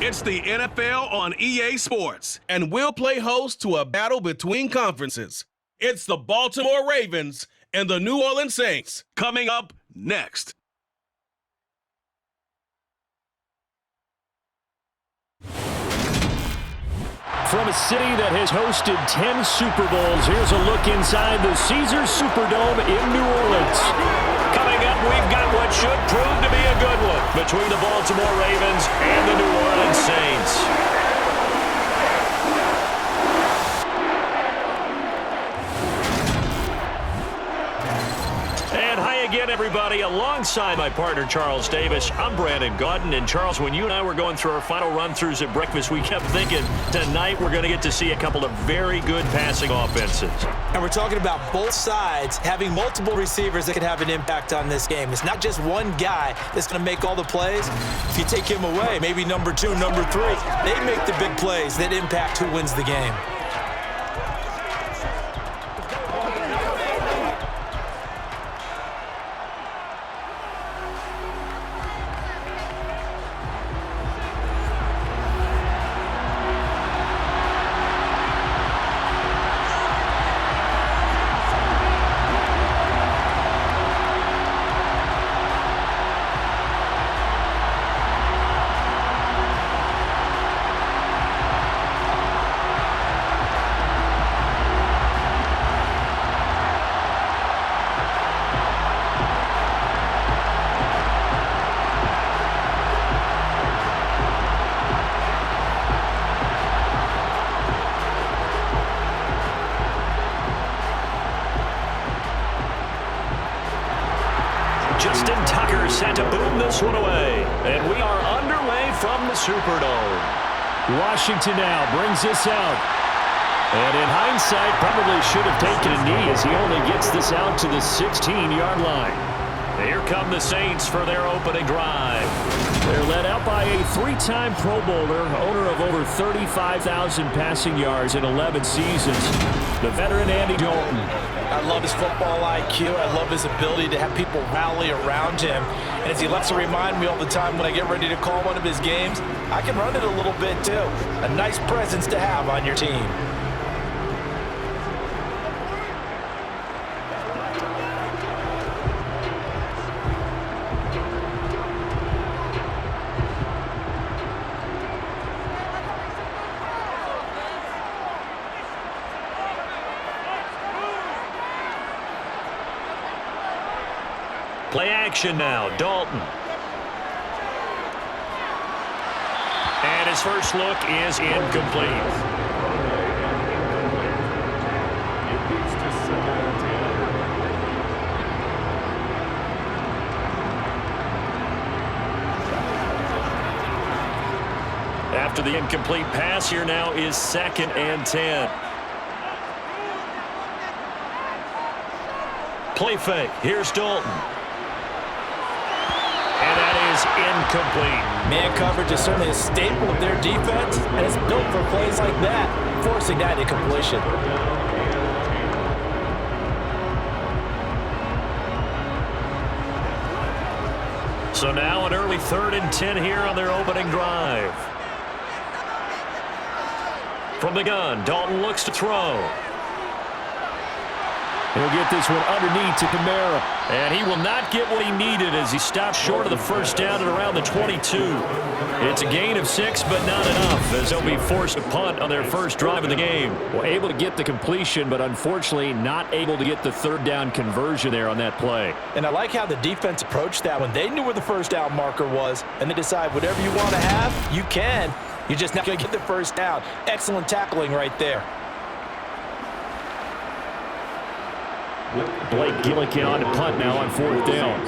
It's the NFL on EA Sports, and we'll play host to a battle between conferences. It's the Baltimore Ravens and the New Orleans Saints coming up next. From a city that has hosted 10 Super Bowls, here's a look inside the Caesars Superdome in New Orleans. Coming up, we've got what should prove to be a good one between the Baltimore Ravens and the New Orleans Saints. And hi again, everybody. Alongside my partner, Charles Davis, I'm Brandon Gaudin. And Charles, when you and I were going through our final run-throughs at breakfast, we kept thinking tonight we're going to get to see a couple of very good passing offenses. And we're talking about both sides having multiple receivers that can have an impact on this game. It's not just one guy that's going to make all the plays. If you take him away, maybe number 2, number 3, they make the big plays that impact who wins the game. Justin Tucker set to boom this one away. And we are underway from the Superdome. Washington now brings this out. And in hindsight, probably should have taken a knee as he only gets this out to the 16-yard line. Here come the Saints for their opening drive. They're led out by a 3-time Pro Bowler, owner of over 35,000 passing yards in 11 seasons, the veteran Andy Dalton. I love his football IQ. I love his ability to have people rally around him. And as he likes to remind me all the time when I get ready to call one of his games, I can run it a little bit too. A nice presence to have on your team. Play action now, Dalton. And his first look is incomplete. After the incomplete pass, here now is 2nd and 10. Play fake. Here's Dalton. And that is incomplete. Man coverage is certainly a staple of their defense, and it's built for plays like that, forcing that incompletion. So now an early 3rd and 10 here on their opening drive. From the gun, Dalton looks to throw. He'll get this one underneath to Kamara. And he will not get what he needed as he stopped short of the first down at around the 22. It's a gain of 6, but not enough, as they'll be forced to punt on their first drive of the game. Well, able to get the completion, but unfortunately not able to get the 3rd down conversion there on that play. And I like how the defense approached that one. They knew where the first down marker was, and they decide whatever you want to have, you can. You're just not going to get the first down. Excellent tackling right there. Blake Gillikin on to punt now on 4th down.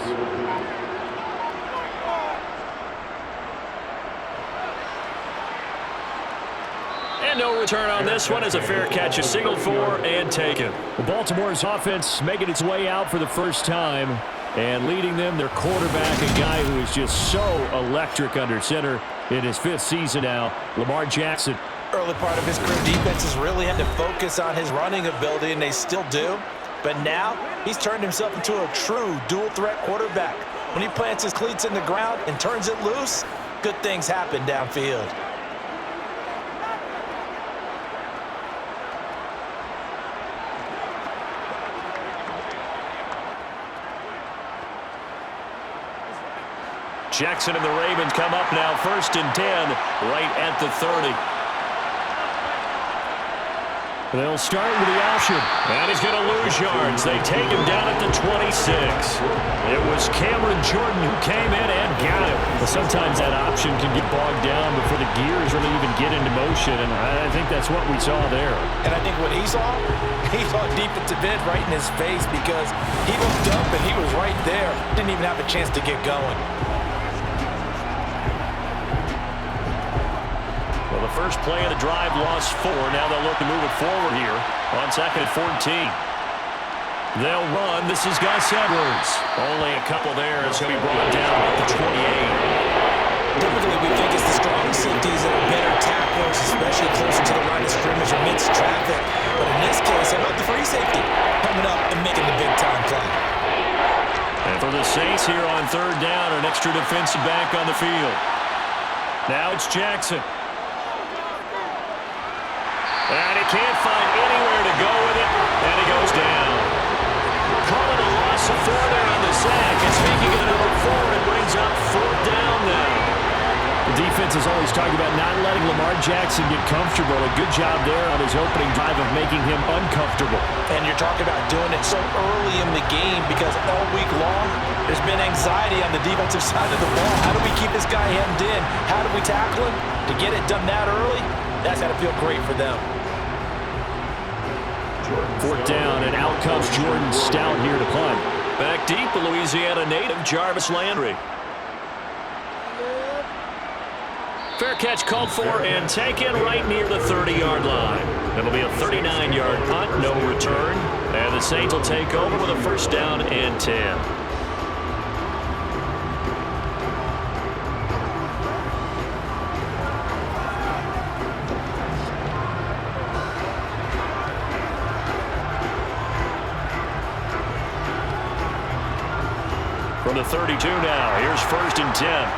And no return on this one as a fair catch is signaled for and taken. Well, Baltimore's offense making its way out for the first time. And leading them, their quarterback, a guy who is just so electric under center in his 5th season now, Lamar Jackson. Early part of his career, defenses really had to focus on his running ability, and they still do. But now, he's turned himself into a true dual-threat quarterback. When he plants his cleats in the ground and turns it loose, good things happen downfield. Jackson and the Ravens come up now 1st and 10 right at the 30. They'll start with the option. And he's going to lose yards. They take him down at the 26. It was Cameron Jordan who came in and got him. But sometimes that option can get bogged down before the gears really even get into motion, and I think that's what we saw there. And I think what he saw defensive end right in his face because he looked up and he was right there. Didn't even have a chance to get going. Well, the first play of the drive lost 4. Now they'll look to move it forward here on 2nd and 14. They'll run. This is Gus Edwards. Only a couple there as he'll be brought down at the 28. Typically, we think it's the strong safeties that are better tacklers, especially closer to the line of scrimmage amidst traffic. But in this case, how about the free safety coming up and making the big-time play? And for the Saints here on 3rd down, an extra defensive back on the field. Now it's Jackson. And he can't find anywhere to go with it, and he goes down. Calling a loss of 4 there on the sack. And speaking of number 4, it brings up 4th down now. The defense is always talking about not letting Lamar Jackson get comfortable. A good job there on his opening drive of making him uncomfortable. And you're talking about doing it so early in the game because all week long there's been anxiety on the defensive side of the ball. How do we keep this guy hemmed in? How do we tackle him? To get it done that early, that's got to feel great for them. 4th down, and out comes Jordan Stout here to punt. Back deep, the Louisiana native Jarvis Landry. Fair catch called for and taken right near the 30-yard line. It'll be a 39-yard punt, no return. And the Saints will take over with a 1st down and 10. From the 32 now, here's 1st and 10.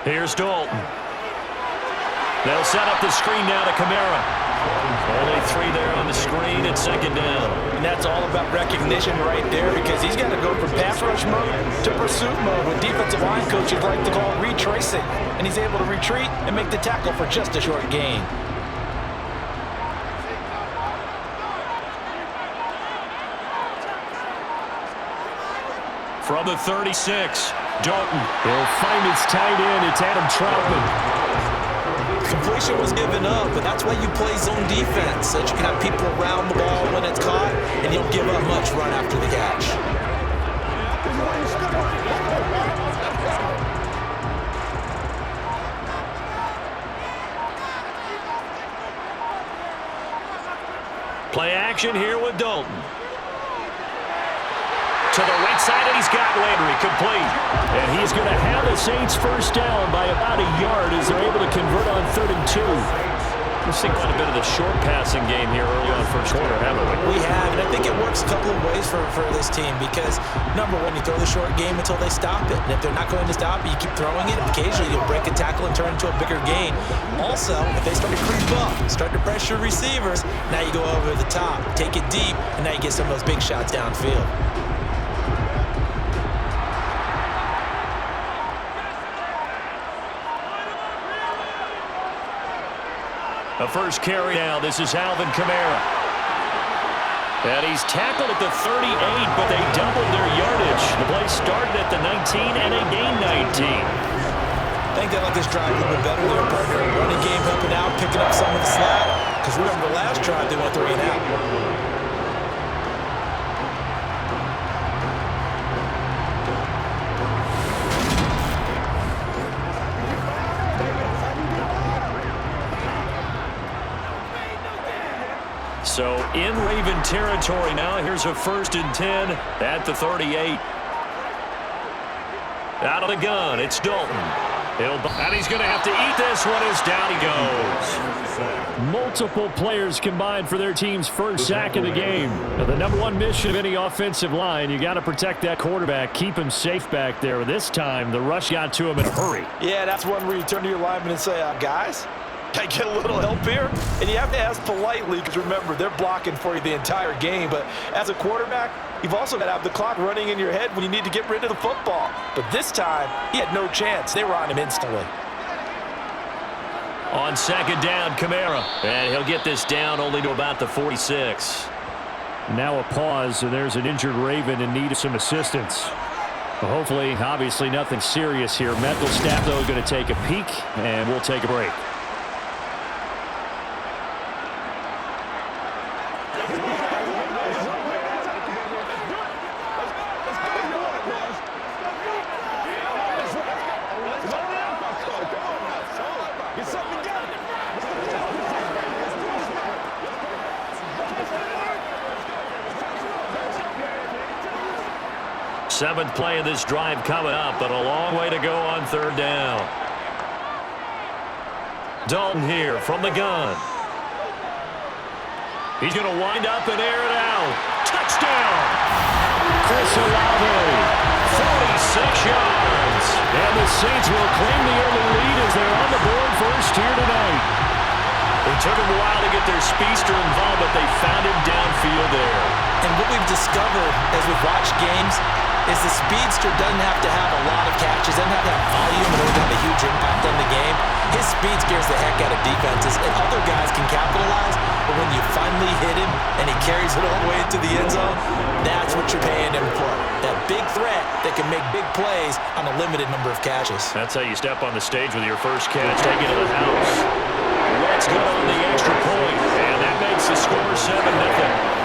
Here's Dalton. They'll set up the screen now to Kamara. Only 3 there on the screen at 2nd down. And that's all about recognition right there because he's got to go from pass rush mode to pursuit mode. What defensive line coaches like to call retracing. And he's able to retreat and make the tackle for just a short gain. From the 36, Dalton. He'll find his tight end. It's Adam Troutman. Completion was given up, but that's why you play zone defense, so that you can have people around the ball when it's caught, and you don't give up much run after the catch. Play action here with Dalton. To the right side, and he's got Landry complete. And he's going to have the Saints 1st down by about a yard as they're able to convert on 3rd and 2. We've seen quite a bit of the short passing game here early on 1st quarter, haven't we? We have, and I think it works a couple of ways for this team because, number one, you throw the short game until they stop it. And if they're not going to stop it, you keep throwing it. Occasionally, you'll break a tackle and turn it into a bigger gain. Also, if they start to creep up, start to pressure receivers, now you go over the top, take it deep, and now you get some of those big shots downfield. The first carry now. This is Alvin Kamara. And he's tackled at the 38, but they doubled their yardage. The play started at the 19, and they gained 19. I think they like this drive a little bit better there, partner. Running game helping out, picking up some of the slack. Because remember the last drive, they went 3 and out. So in Raven territory now. Here's a 1st and 10 at the 38. Out of the gun, it's Dalton. And he's going to have to eat this one as down he goes. Multiple players combined for their team's 1st sack of the game. Now, the number 1 mission of any offensive line, you got to protect that quarterback, keep him safe back there. This time, the rush got to him in a hurry. Yeah, that's one where you turn to your lineman and say, guys, Can I get a little help here? And you have to ask politely because, remember, they're blocking for you the entire game. But as a quarterback, you've also got to have the clock running in your head when you need to get rid of the football. But this time, he had no chance. They were on him instantly. On second down, Kamara. And he'll get this down only to about the 46. Now a pause, and there's an injured Raven in need of some assistance. Well, hopefully, obviously, nothing serious here. Medical staff, though, is going to take a peek, and we'll take a break. Seventh play of this drive coming up, but a long way to go on third down. Dalton here from the gun. He's going to wind up and air it out. Touchdown! Chris Olave, 46 yards. And the Saints will claim the early lead as they're on the board first here tonight. It took them a while to get their speedster involved, but they found him downfield there. And what we've discovered as we've watched games is the speedster doesn't have to have a lot of catches, doesn't have to have volume in order to have a huge impact on the game. His speed scares the heck out of defenses, and other guys can capitalize, but when you finally hit him and he carries it all the way into the end zone, that's what you're paying him for. That big threat that can make big plays on a limited number of catches. That's how you step on the stage with your first catch, take it to the house. Let's go on the extra point, and that makes the score 7-0.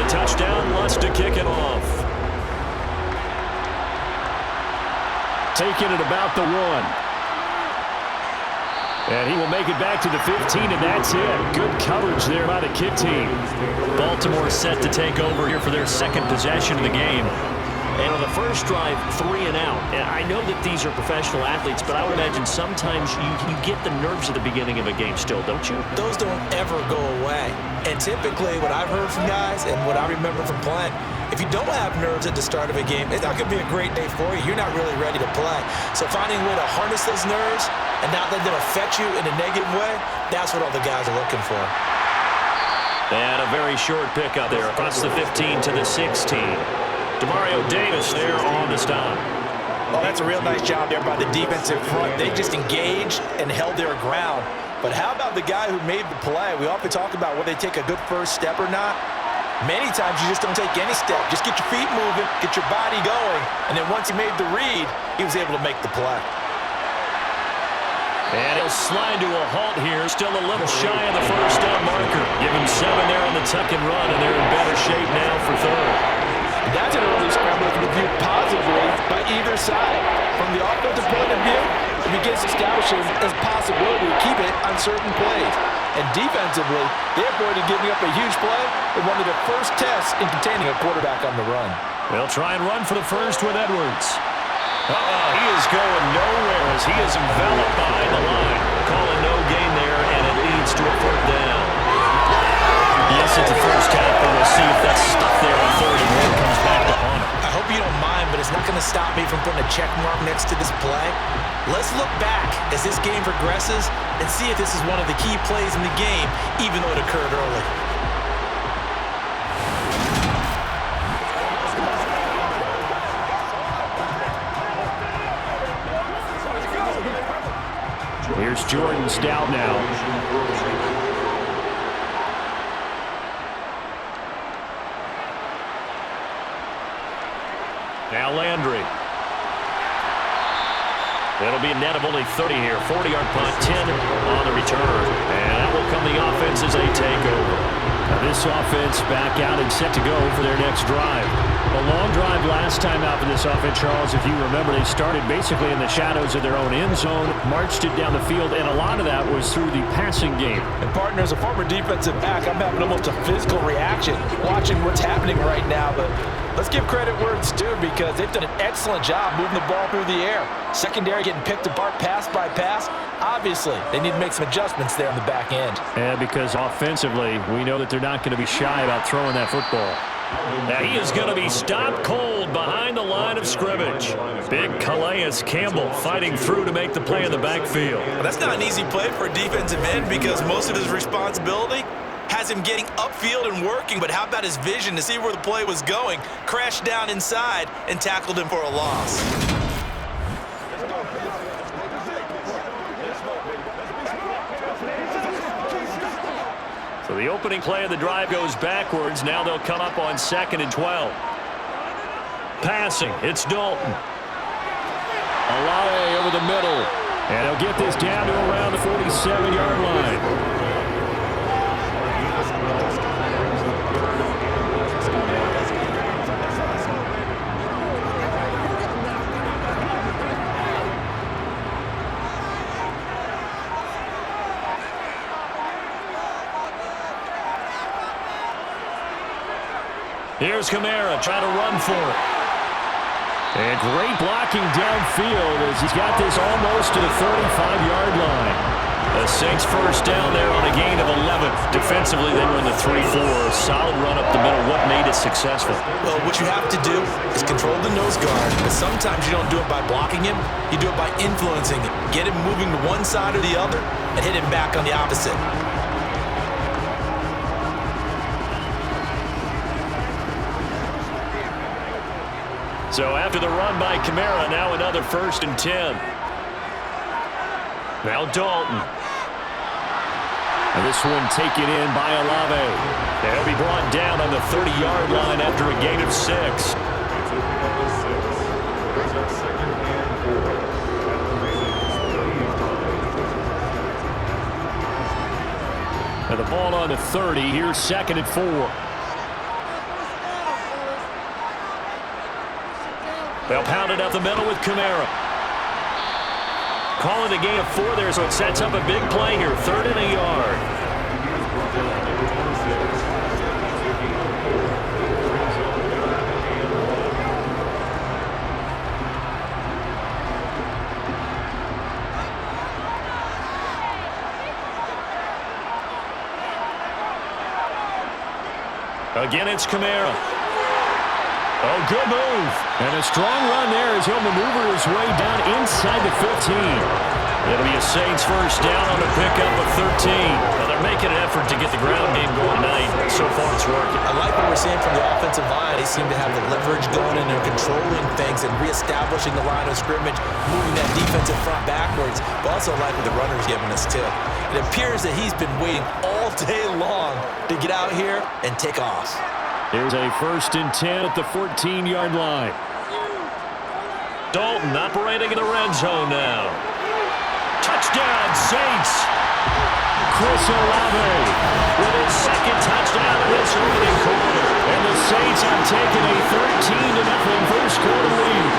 Touchdown wants to kick it off. Taking it about the 1. And he will make it back to the 15, and that's it. Good coverage there by the kick team. Baltimore set to take over here for their second possession of the game. And on the first drive, 3 and out. And I know that these are professional athletes, but I would imagine sometimes you get the nerves at the beginning of a game still, don't you? Those don't ever go away. And typically what I've heard from guys and what I remember from playing, if you don't have nerves at the start of a game, it's not going to be a great day for you. You're not really ready to play. So finding a way to harness those nerves and not let them affect you in a negative way, that's what all the guys are looking for. And a very short pickup there across the 15 to the 16. Demario Davis there on the stop. Well, that's a real nice job there by the defensive front. They just engaged and held their ground. But how about the guy who made the play? We often talk about whether they take a good first step or not. Many times you just don't take any step. Just get your feet moving, get your body going, and then once he made the read, he was able to make the play. And he'll slide to a halt here, still a little shy of the first down marker. Give him 7 there on the tuck and run, and they're in better shape now for third. That's an early scramble that can be viewed positively by either side. From the offensive point of view, it begins establishing as a possibility to keep it on certain plays. And defensively, they avoided giving up a huge play in one of the first tests in containing a quarterback on the run. They'll try and run for the first with Edwards. He is going nowhere as he is enveloped behind the line. Calling no gain there, and it leads to a fourth down. Yes, it's a first half, but we'll see if that's stuff there on third and one comes back to haunt him. I hope you don't mind, but it's not going to stop me from putting a check mark next to this play. Let's look back as this game progresses and see if this is one of the key plays in the game, even though it occurred early. Here's Jordan Stout now. Now Landry. It'll be a net of only 30 here. 40-yard punt, 10 on the return. And that will come the offense as they take over. Now this offense back out and set to go for their next drive. A long drive last time out for this offense, Charles. If you remember, they started basically in the shadows of their own end zone, marched it down the field, and a lot of that was through the passing game. And partner, as a former defensive back, I'm having almost a physical reaction watching what's happening right now. But let's give credit where it's due, because they've done an excellent job moving the ball through the air. Secondary getting picked apart pass by pass. Obviously, they need to make some adjustments there on the back end. Yeah, because offensively, we know that they're not going to be shy about throwing that football. Now he is going to be stopped cold behind the line of scrimmage. Big Calais Campbell fighting through to make the play in the backfield. Well, that's not an easy play for a defensive end, because most of his responsibility has him getting upfield and working, but how about his vision to see where the play was going? Crashed down inside and tackled him for a loss. So the opening play of the drive goes backwards. Now they'll come up on 2nd and 12. Passing, it's Dalton. Olave over the middle. And he'll get this down to around the 47-yard line. Here's Kamara trying to run for it. And great blocking downfield as he's got this almost to the 35-yard line. The Saints first down there on a gain of 11. Defensively, they were in the 3-4. Solid run up the middle. What made it successful? Well, what you have to do is control the nose guard, but sometimes you don't do it by blocking him. You do it by influencing him. Get him moving to one side or the other and hit him back on the opposite. So after the run by Kamara, now another 1st and 10. Now Dalton. And this one taken in by Olave. They'll be brought down on the 30-yard line after a gain of 6. And the ball on the 30. Here's 2nd and 4. They'll pound it up the middle with Kamara. Call it a gain of 4 there, so it sets up a big play here. 3rd and a yard. Again, it's Kamara. Oh, good move. And a strong run there as he'll maneuver his way down inside the 15. It'll be a Saints first down on a pickup of 13. Well, they're making an effort to get the ground game going tonight. So far, it's working. I like what we're seeing from the offensive line. They seem to have the leverage going in and controlling things and reestablishing the line of scrimmage, moving that defensive front backwards, but also like what the runner's giving us, too. It appears that he's been waiting all day long to get out here and take off. Here's a 1st and 10 at the 14-yard line. Dalton operating in the red zone now. Touchdown, Saints. Chris Olave with his 2nd touchdown in this opening quarter. And the Saints have taken a 13-0 first quarter lead.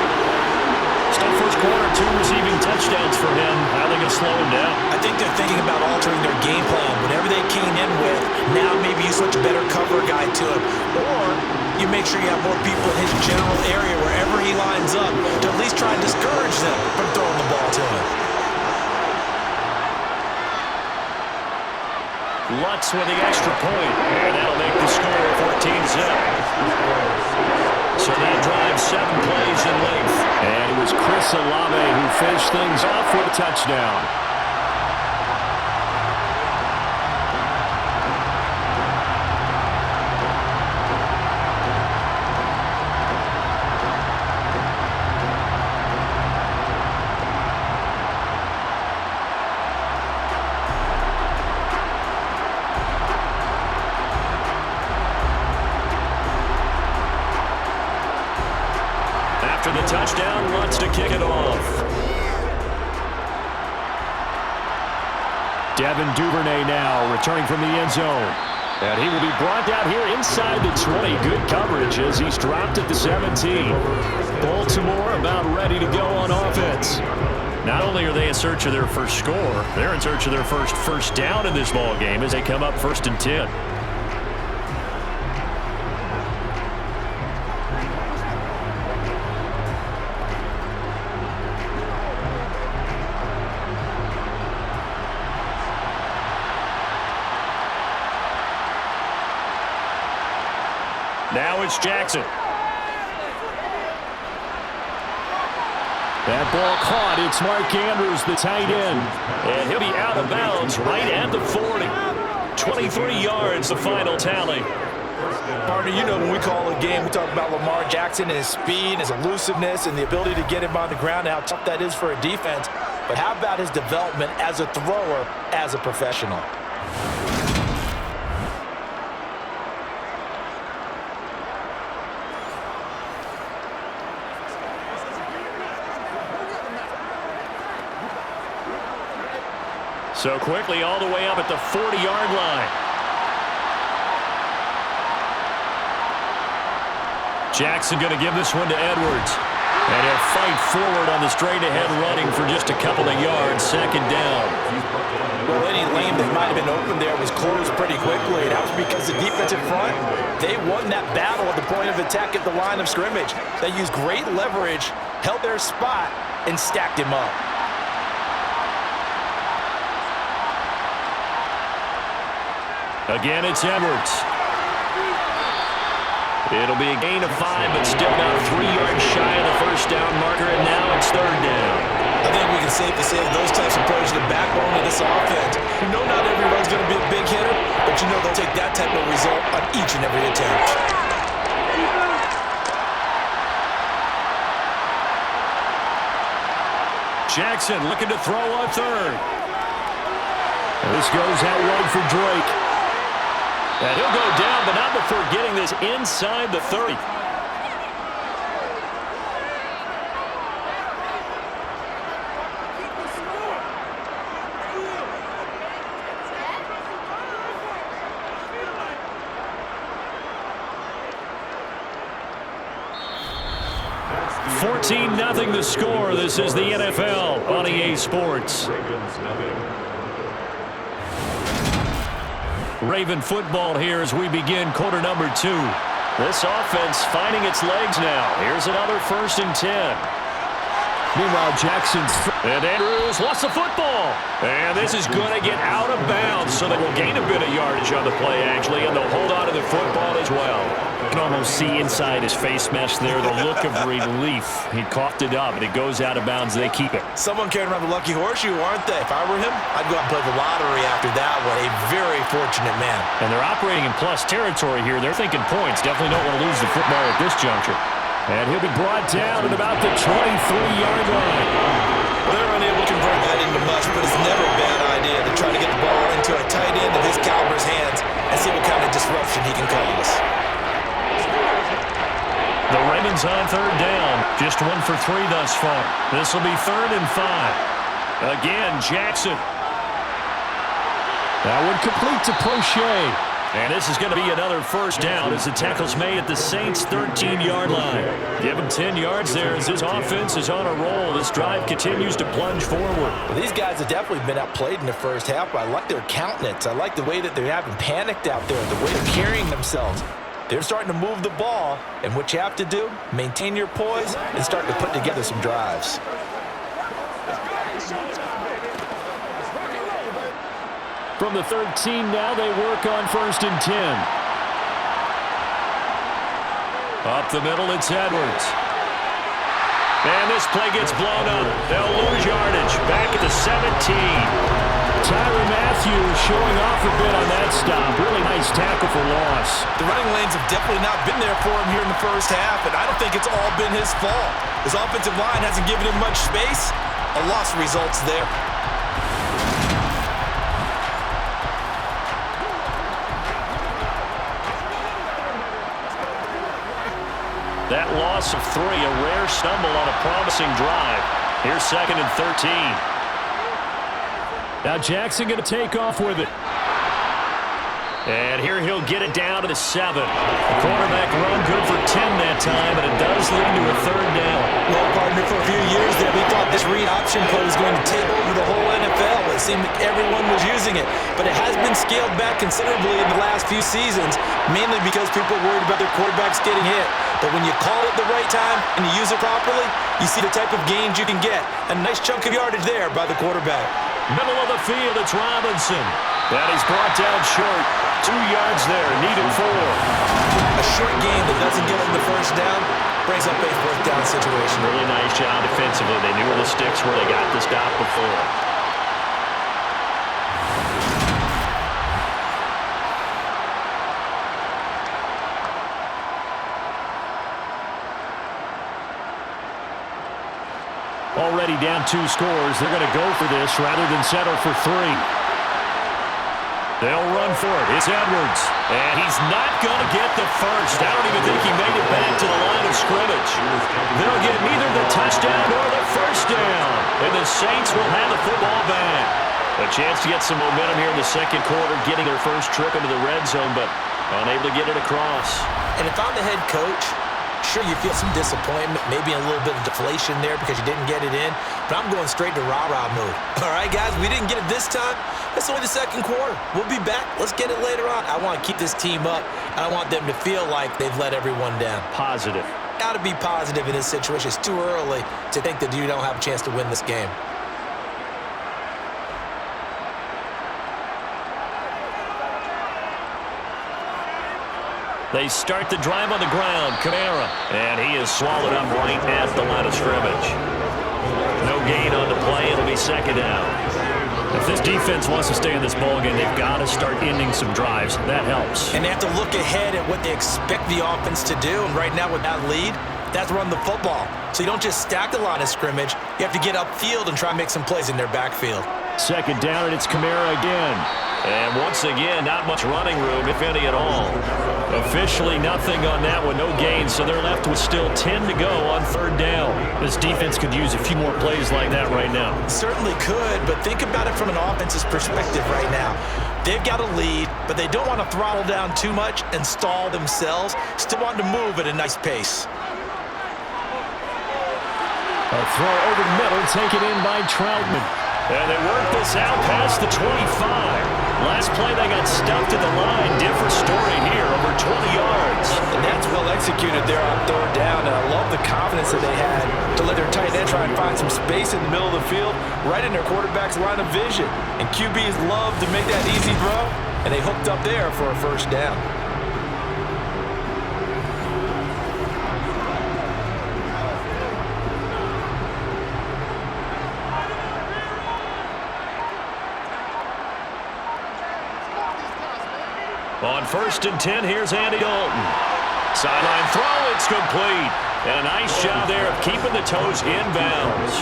Still first quarter, 2 receiving touchdowns for him. How are they going to slow him down? I think they're thinking about altering their game plan. Whatever they came in with, now maybe you switch a better cover guy to him. Or you make sure you have more people in his general area wherever he lines up to at least try and discourage them from throwing the ball to him. Lutz with the extra point, and that'll make the score 14-zip. So that drives 7 plays in length. And it was Chris Olave who finished things off with a touchdown. After the touchdown, Lutz to kick it off. Devin Duvernay now returning from the end zone. And he will be brought down here inside the 20. Good coverage as he's dropped at the 17. Baltimore about ready to go on offense. Not only are they in search of their first score, they're in search of their first down in this ball game as they come up 1st and 10. Now it's Jackson. That ball caught. It's Mark Andrews, the tight end. And he'll be out of bounds right at the 40. 23 yards, the final tally. Partner, you know when we call a game, we talk about Lamar Jackson and his speed, his elusiveness, and the ability to get him on the ground and how tough that is for a defense. But how about his development as a thrower, as a professional? So quickly all the way up at the 40-yard line. Jackson going to give this one to Edwards. And he'll fight forward on the straight-ahead running for just a couple of yards. 2nd down. Well, any lane that might have been open there was closed pretty quickly. That was because the defensive front, they won that battle at the point of attack at the line of scrimmage. They used great leverage, held their spot, and stacked him up. Again, it's Edwards. It'll be a gain of 5, but still about 3 yards shy of the first down marker, and now it's 3rd down. I think we can safely say that those types of plays are the backbone of this offense. You know not every run's going to be a big hitter, but you know they'll take that type of result on each and every attempt. Jackson looking to throw on 3rd. This goes out wide for Drake. And he'll go down, but not before getting this inside the 30. Nothing the score. This is the NFL on EA Sports. Raven football here as we begin quarter number 2. This offense finding its legs now. Here's another 1st and 10. Meanwhile, Jackson's... And Andrews lost the football. And this is going to get out of bounds, so they will gain a bit of yardage on the play, actually, and they'll hold on to the football as well. You can almost see inside his face mesh there the look of relief. He coughed it up, and it goes out of bounds. They keep it. Someone carrying around the lucky horseshoe, aren't they? If I were him, I'd go out and play the lottery after that one. A very fortunate man. And they're operating in plus territory here. They're thinking points. Definitely don't want to lose the football at this juncture. And he'll be brought down at about the 23-yard line. They're unable to convert that into much, but it's never a bad idea to try to get the ball into a tight end of his caliber's hands and see what kind of disruption he can cause. The Ravens on 3rd down. Just 1 for 3 thus far. This will be 3rd and 5. Again, Jackson. That one complete to Prochet. And this is going to be another 1st down as the tackle's made at the Saints' 13-yard line. Give him 10 yards there as his offense is on a roll. This drive continues to plunge forward. Well, these guys have definitely been outplayed in the first half, but I like their countenance. I like the way that they're having panicked out there, the way they're carrying themselves. They're starting to move the ball, and what you have to do, maintain your poise and start to put together some drives. From the 13 now, they work on 1st and 10. Up the middle, it's Edwards. And this play gets blown up. They'll lose yardage. Back at the 17. Tyrann Mathieu showing off a bit on that stop. Really nice tackle for loss. The running lanes have definitely not been there for him here in the first half, and I don't think it's all been his fault. His offensive line hasn't given him much space. A loss results there. That loss of 3, a rare stumble on a promising drive. Here's 2nd and 13. Now Jackson going to take off with it. And here he'll get it down to the 7. The quarterback run good for 10 that time, and it does lead to a 3rd down. Well, partner, for a few years there, we thought this read option play was going to take over the whole NFL. It seemed like everyone was using it, but it has been scaled back considerably in the last few seasons, mainly because people are worried about their quarterbacks getting hit. But when you call it the right time and you use it properly, you see the type of gains you can get. A nice chunk of yardage there by the quarterback. Middle of the field, it's Robinson. That is brought down short. 2 yards there, needed 4. A short game that doesn't get them the first down brings up a 4th down situation. Really nice job defensively. They knew where the sticks were. They got the stop before. Already down 2 scores. They're going to go for this rather than settle for 3. They'll run for it. It's Edwards. And he's not going to get the first. I don't even think he made it back to the line of scrimmage. They'll get neither the touchdown nor the first down. And the Saints will have the football back. A chance to get some momentum here in the second quarter, getting their first trip into the red zone, but unable to get it across. And if I'm the head coach, sure, you feel some disappointment, maybe a little bit of deflation there because you didn't get it in, but I'm going straight to rah-rah mode. All right, guys, we didn't get it this time. It's only the second quarter. We'll be back. Let's get it later on. I want to keep this team up. I don't want them to feel like they've let everyone down. Positive. Got to be positive in this situation. It's too early to think that you don't have a chance to win this game. They start the drive on the ground. Kamara. And he is swallowed up right at the line of scrimmage. No gain on the play. It'll be 2nd down. If this defense wants to stay in this ballgame, they've got to start ending some drives. That helps. And they have to look ahead at what they expect the offense to do. And right now with that lead, that's run the football. So you don't just stack the line of scrimmage. You have to get upfield and try and make some plays in their backfield. 2nd down, and it's Kamara again. And once again, not much running room, if any at all. Officially nothing on that one, no gain, so they're left with still 10 to go on 3rd down. This defense could use a few more plays like that right now. Certainly could, but think about it from an offense's perspective right now. They've got a lead, but they don't want to throttle down too much and stall themselves. Still want to move at a nice pace. A throw over the middle, taken in by Troutman. And they work this out past the 25. Last play, they got stuffed at the line. Different story here, over 20 yards. And that's well executed there on 3rd down. And I love the confidence that they had to let their tight end try and find some space in the middle of the field, right in their quarterback's line of vision. And QBs love to make that easy throw, and they hooked up there for a 1st down. On 1st and 10, here's Andy Dalton. Sideline throw, it's complete. And a nice job there of keeping the toes inbounds.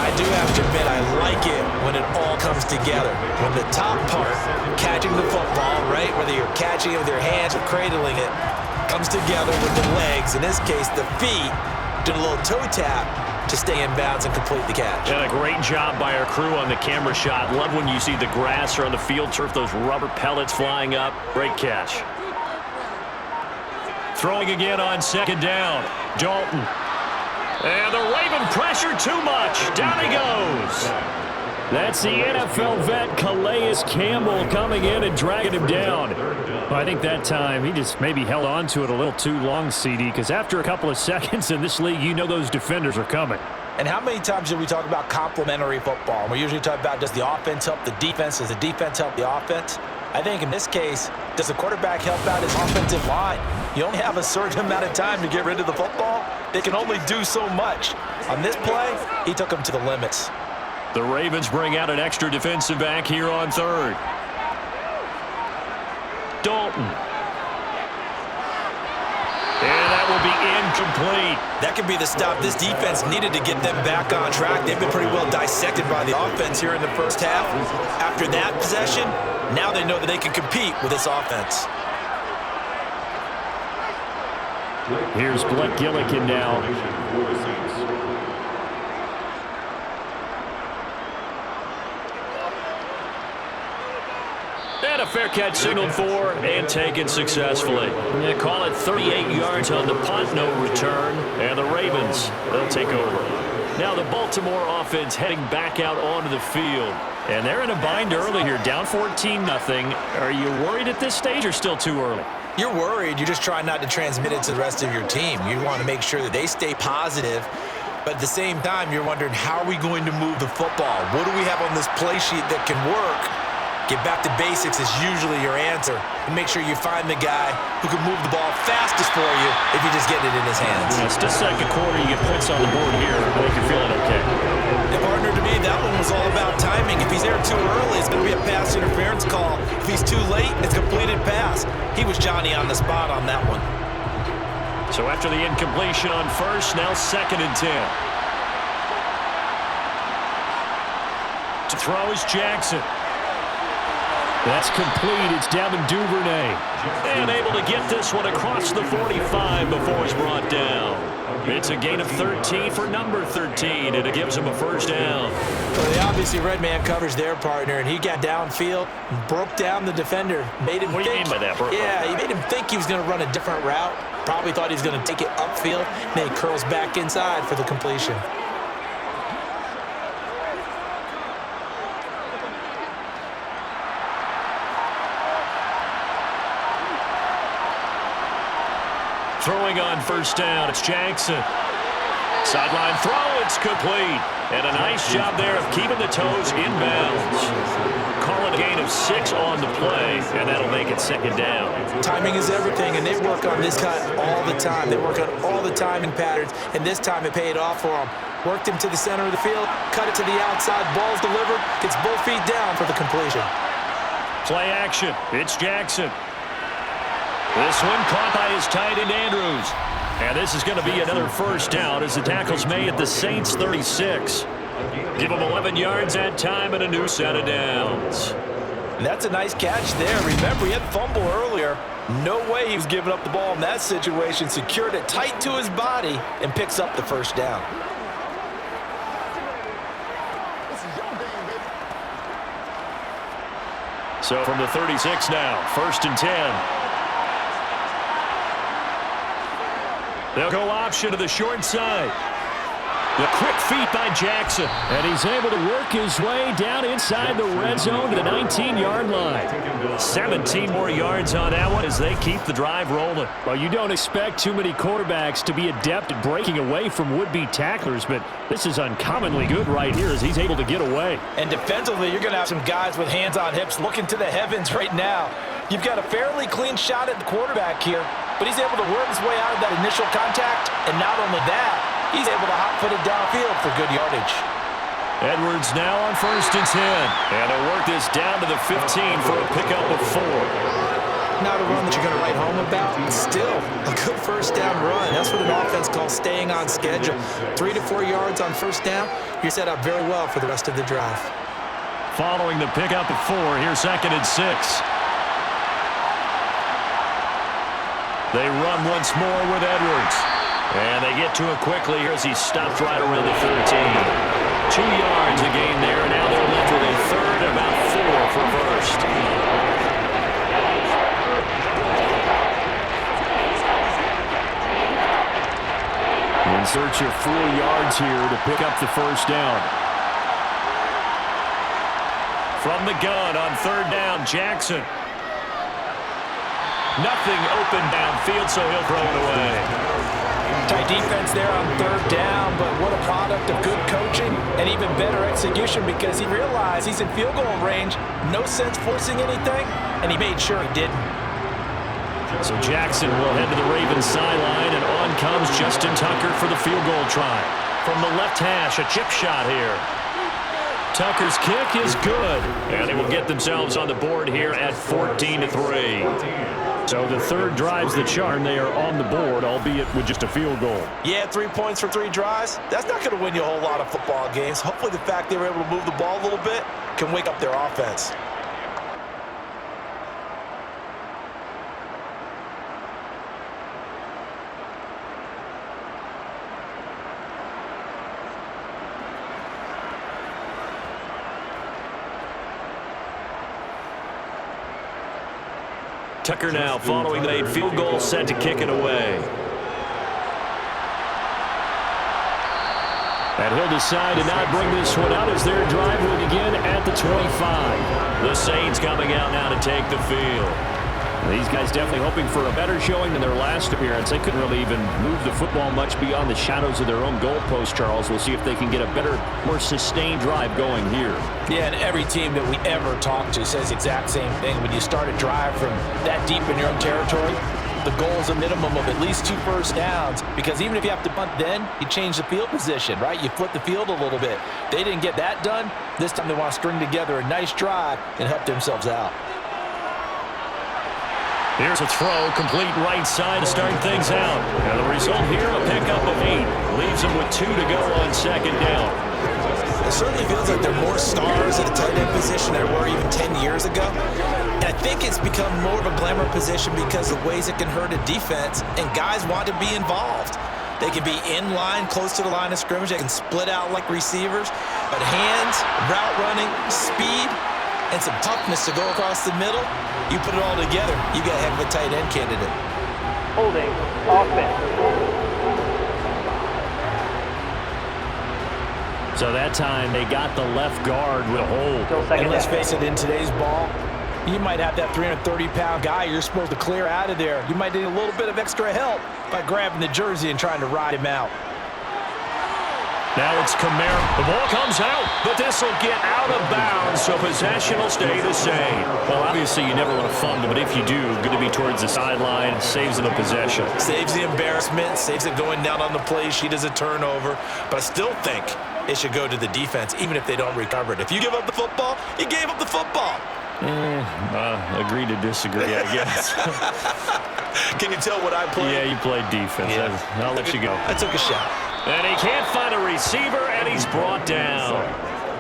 I do have to admit, I like it when it all comes together. When the top part, catching the football, right, whether you're catching it with your hands or cradling it, comes together with the legs, in this case, the feet, doing a little toe tap to stay in bounds and complete the catch. And a great job by our crew on the camera shot. Love when you see the grass or on the field turf, those rubber pellets flying up. Great catch. Throwing again on 2nd down. Dalton. And the Raven pressure too much. Down he goes. That's the NFL vet Calais Campbell coming in and dragging him down. Well, I think that time he just maybe held on to it a little too long, CD, because after a couple of seconds in this league, you know those defenders are coming. And how many times do we talk about complementary football? We usually talk about, does the offense help the defense? Does the defense help the offense? I think in this case, does the quarterback help out his offensive line? You only have a certain amount of time to get rid of the football. They can only do so much. On this play, he took them to the limits. The Ravens bring out an extra defensive back here on 3rd. Dalton. And that will be incomplete. That could be the stop this defense needed to get them back on track. They've been pretty well dissected by the offense here in the first half. After that possession, now they know that they can compete with this offense. Here's Blake Gillikin now. And a fair catch signaled for and taken successfully. They call it 38 yards on the punt, no return. And the Ravens, they'll take over. Now the Baltimore offense heading back out onto the field. And they're in a bind early here, down 14-0. Are you worried at this stage or still too early? You're worried. You're just trying not to transmit it to the rest of your team. You want to make sure that they stay positive. But at the same time, you're wondering, how are we going to move the football? What do we have on this play sheet that can work? Get back to basics is usually your answer. And make sure you find the guy who can move the ball fastest for you if you just get it in his hands. It's the second quarter. You get points on the board here. I think you're feeling okay. And partner, to me, that one was all about timing. If he's there too early, it's going to be a pass interference call. If he's too late, it's a completed pass. He was Johnny on the spot on that one. So after the incompletion on first, now 2nd and 10. To throw is Jackson. That's complete. It's Devin Duvernay. And able to get this one across the 45 before it's brought down. It's a gain of 13 for number 13, and it gives him a first down. Well, they obviously red man coverage their partner, and he got downfield, broke down the defender. Made him what do you mean by that, bro? Yeah, he made him think he was going to run a different route. Probably thought he was going to take it upfield. Then he curls back inside for the completion. Throwing on first down, it's Jackson. Sideline throw, it's complete. And a nice job there of keeping the toes in bounds. Call it a gain of 6 on the play, and that'll make it 2nd down. Timing is everything, and they work on this cut all the time. They work on all the timing patterns, and this time it paid off for them. Worked him to the center of the field, cut it to the outside, ball's delivered, gets both feet down for the completion. Play action, it's Jackson. This one caught by his tight end, Andrews. And this is going to be another first down as the tackle's made at the Saints' 36. Give them 11 yards that time and a new set of downs. And that's a nice catch there. Remember, he had fumble earlier. No way he was giving up the ball in that situation. Secured it tight to his body and picks up the first down. So from the 36 now, 1st and 10. They'll go option to the short side. The quick feet by Jackson. And he's able to work his way down inside the red zone to the 19-yard line. 17 more yards on that one as they keep the drive rolling. Well, you don't expect too many quarterbacks to be adept at breaking away from would-be tacklers, but this is uncommonly good right here as he's able to get away. And defensively, you're going to have some guys with hands on hips looking to the heavens right now. You've got a fairly clean shot at the quarterback here, but he's able to work his way out of that initial contact, and not only that, he's able to hot-foot it downfield for good yardage. Edwards now on 1st and 10. And they'll work this down to the 15 for a pickup of 4. Not a run that you're going to write home about, but still a good first down run. That's what an offense calls staying on schedule. 3 to 4 yards on first down, you're set up very well for the rest of the drive. Following the pickup of 4, here's 2nd and 6. They run once more with Edwards. And they get to it quickly here as he stopped right around the 13. 2 yards a gain there, and now they're left with a 3rd and about 4 for first. In search of 4 yards here to pick up the first down. From the gun on 3rd down, Jackson. Nothing open downfield, so he'll throw it away. Tight defense there on 3rd down, but what a product of good coaching and even better execution because he realized he's in field goal range. No sense forcing anything, and he made sure he didn't. So Jackson will head to the Ravens sideline, and on comes Justin Tucker for the field goal try. From the left hash, a chip shot here. Tucker's kick is good, and they will get themselves on the board here at 14-3. So the 3rd drive's the charm. They are on the board, albeit with just a field goal. Yeah, 3 points for 3 drives. That's not going to win you a whole lot of football games. Hopefully the fact they were able to move the ball a little bit can wake up their offense. Tucker now following the made field goal, set to kick it away. And he'll decide to not bring this one out as their drive will begin at the 25. The Saints coming out now to take the field. These guys definitely hoping for a better showing than their last appearance. They couldn't really even move the football much beyond the shadows of their own goalpost, Charles. We'll see if they can get a better, more sustained drive going here. Yeah, and every team that we ever talk to says the exact same thing. When you start a drive from that deep in your own territory, the goal is a minimum of at least 2 first downs, because even if you have to punt then, you change the field position, right? You flip the field a little bit. They didn't get that done. This time they want to string together a nice drive and help themselves out. Here's a throw, complete right side to start things out. And the result here, a pickup of 8. Leaves them with 2 to go on second down. It certainly feels like there are more stars at the tight end position than there were even 10 years ago. And I think it's become more of a glamour position because of the ways it can hurt a defense, and guys want to be involved. They can be in line, close to the line of scrimmage. They can split out like receivers. But hands, route running, speed, and some toughness to go across the middle, you put it all together, you got a heck of a tight end candidate. Holding, offense. So that time they got the left guard with a hold. And let's face it, in today's ball, you might have that 330-pound guy you're supposed to clear out of there. You might need a little bit of extra help by grabbing the jersey and trying to ride him out. Now it's Kamara. The ball comes out, but this will get out of bounds, so possession will stay the same. Well, obviously you never want to fumble, but if you do, going to be towards the sideline, saves them a possession. Saves the embarrassment, saves it going down on the play sheet as a turnover. But I still think it should go to the defense, even if they don't recover it. If you give up the football, you gave up the football. Agree to disagree, I guess. Can you tell what I played? Yeah, you played defense. Yeah. I'll let you go. I took a shot. And he can't find a receiver, and he's brought down.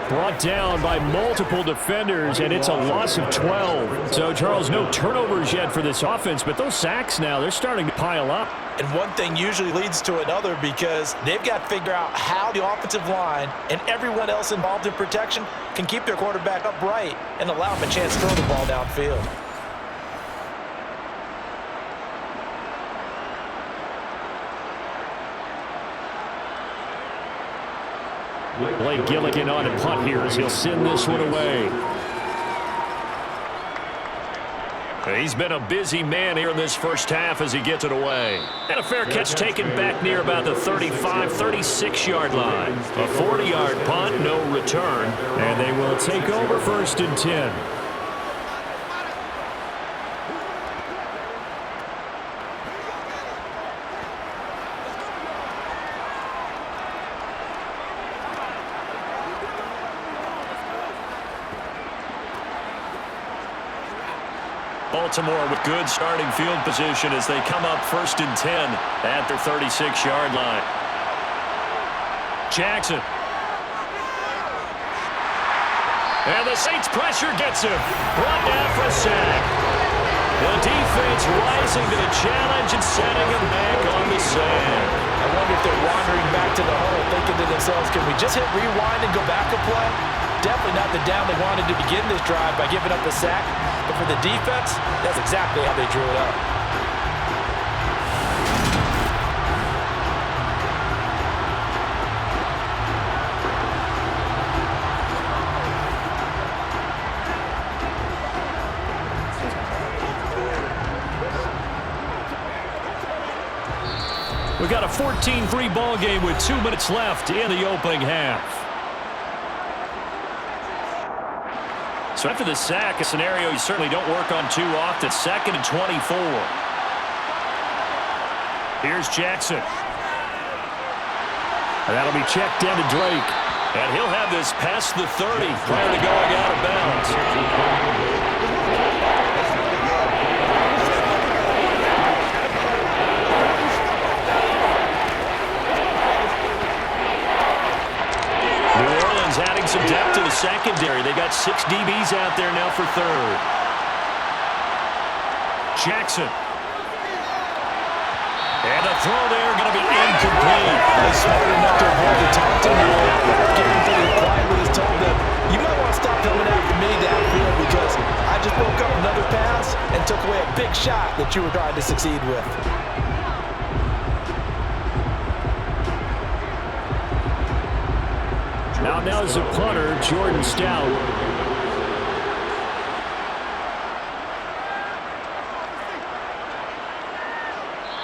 Brought down by multiple defenders, and it's a loss of 12. So, Charles, no turnovers yet for this offense, but those sacks now, they're starting to pile up. And one thing usually leads to another, because they've got to figure out how the offensive line and everyone else involved in protection can keep their quarterback upright and allow him a chance to throw the ball downfield. Blake Gilligan on a punt here as he'll send this one away. He's been a busy man here in this first half as he gets it away. And a fair catch taken back near about the 35, 36-yard line. A 40-yard punt, no return. And they will take over 1st and 10. Baltimore with good starting field position as they come up 1st and 10 at their 36-yard line. Jackson. And the Saints pressure gets him. Brought down for a sack. The defense rising to the challenge and setting him back on the sand. I wonder if they're wandering back to the huddle thinking to themselves, can we just hit rewind and go back a play? Definitely not the down they wanted to begin this drive by giving up the sack. But for the defense, that's exactly how they drew it up. We've got a 14-3 ball game with 2 minutes left in the opening half. So after the sack, a scenario you certainly don't work on too often. 2nd and 24. Here's Jackson. And that'll be checked down to Drake. And he'll have this past the 30 prior to going out of bounds. Adding some depth to the secondary. They got 6 DBs out there now for 3rd. Jackson. And the throw there going to be incomplete. He's smart enough to avoid the taunting rule. Getting pretty quiet with his told them, you might want to stop coming after me downfield because I just broke up another pass and took away a big shot that you were trying to succeed with. Now is the punter, Jordan Stout.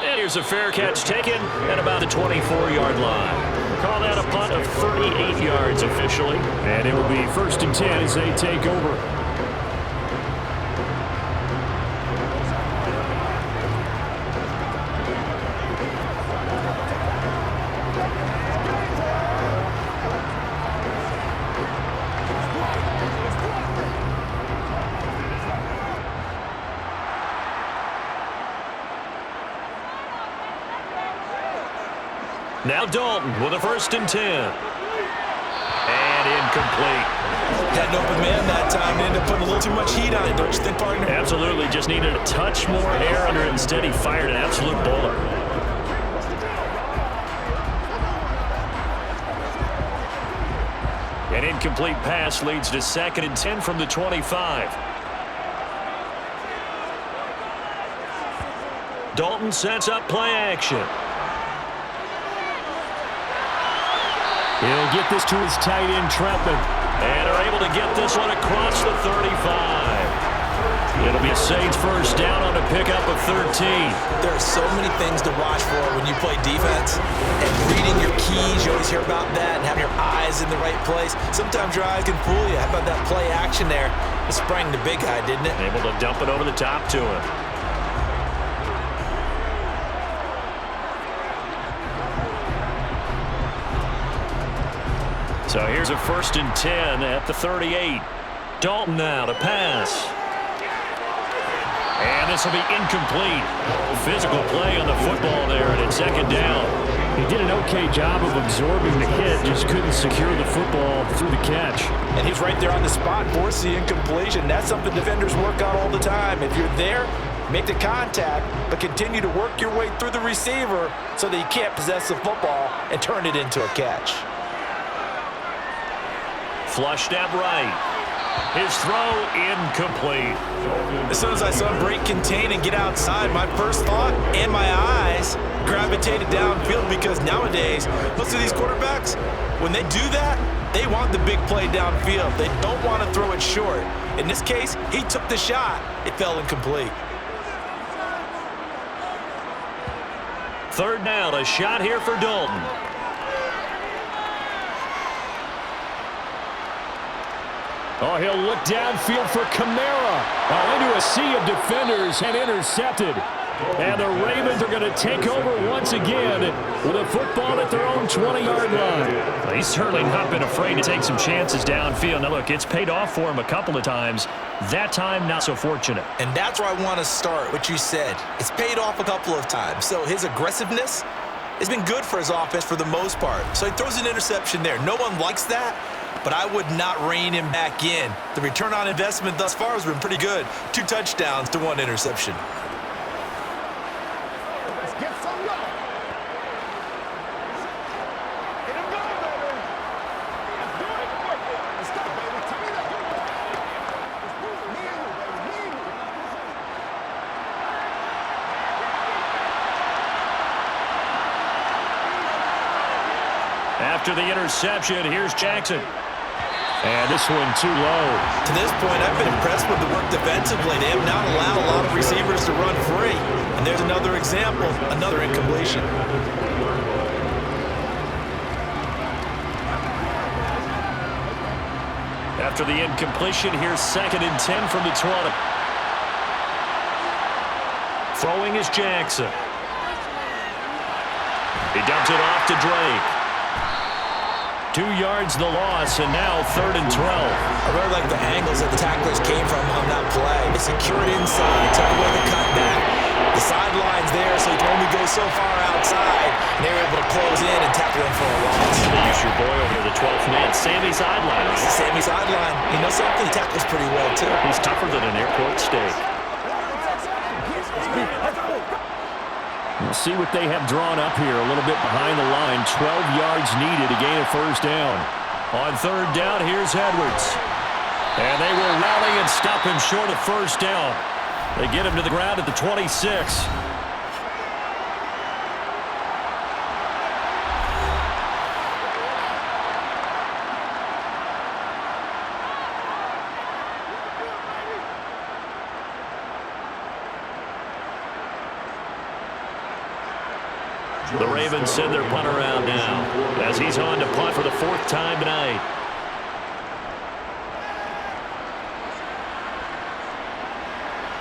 And here's a fair catch taken at about the 24-yard line. Call that a punt of 38 yards officially. And it will be 1st and 10 as they take over. Now Dalton with a 1st and 10. And incomplete. Had an open man that time and ended up putting a little too much heat on it, don't you think, partner? Absolutely. Just needed a touch more air under it. Instead, he fired an absolute bullet. An incomplete pass leads to 2nd and 10 from the 25. Dalton sets up play action. He'll get this to his tight end, Troutman. And are able to get this one across the 35. It'll be a Saints 1st down on a pickup of 13. There are so many things to watch for when you play defense. And reading your keys, you always hear about that, and having your eyes in the right place. Sometimes your eyes can fool you. How about that play action there? It sprang the big guy, didn't it? Able to dump it over the top to him. So here's a 1st and 10 at the 38. Dalton now to pass. And this will be incomplete. Physical play on the football there, and it's 2nd down. He did an okay job of absorbing the hit, just couldn't secure the football through the catch. And he's right there on the spot, force the incompletion. That's something defenders work on all the time. If you're there, make the contact, but continue to work your way through the receiver so that you can't possess the football and turn it into a catch. Flushed out right. His throw incomplete. As soon as I saw him break contain and get outside, my first thought and my eyes gravitated downfield, because nowadays, most of these quarterbacks, when they do that, they want the big play downfield. They don't want to throw it short. In this case, he took the shot. It fell incomplete. 3rd down, a shot here for Dalton. Oh, he'll look downfield for Kamara. Into a sea of defenders and intercepted. And the Ravens are going to take over once again with a football at their own 20-yard line. He's certainly not been afraid to take some chances downfield. Now, look, it's paid off for him a couple of times. That time, not so fortunate. And that's where I want to start, what you said. It's paid off a couple of times. So his aggressiveness has been good for his offense for the most part. So he throws an interception there. No one likes that, but I would not rein him back in. The return on investment thus far has been pretty good. 2 touchdowns to 1 interception. Let's get some going. Get him going, baby. Let's do it. Let's go, baby. Turn it up. Let's do it. Me and you, baby. Me and you. After the interception, here's Jackson. And this one too low. To this point, I've been impressed with the work defensively. They have not allowed a lot of receivers to run free. And there's another example, another incompletion. After the incompletion, here's 2nd and 10 from the 20. Throwing is Jackson. He dumps it off to Drake. 2 yards the loss, and now 3rd and 12. I really like the angles that the tacklers came from on that play. They secured inside, took away the cutback. The sideline's there, so he can only go so far outside. And they were able to close in and tackle him for a loss. They use your boy over the 12th man, Sammy Sideline. Sammy Sideline. You know something? He tackles pretty well, too. He's tougher than an airport steak. We'll see what they have drawn up here. A little bit behind the line. 12 yards needed to gain a 1st down. On 3rd down, here's Edwards. And they will rally and stop him short of 1st down. They get him to the ground at the 26. The Ravens send their punt around now as he's on to punt for the 4th time tonight.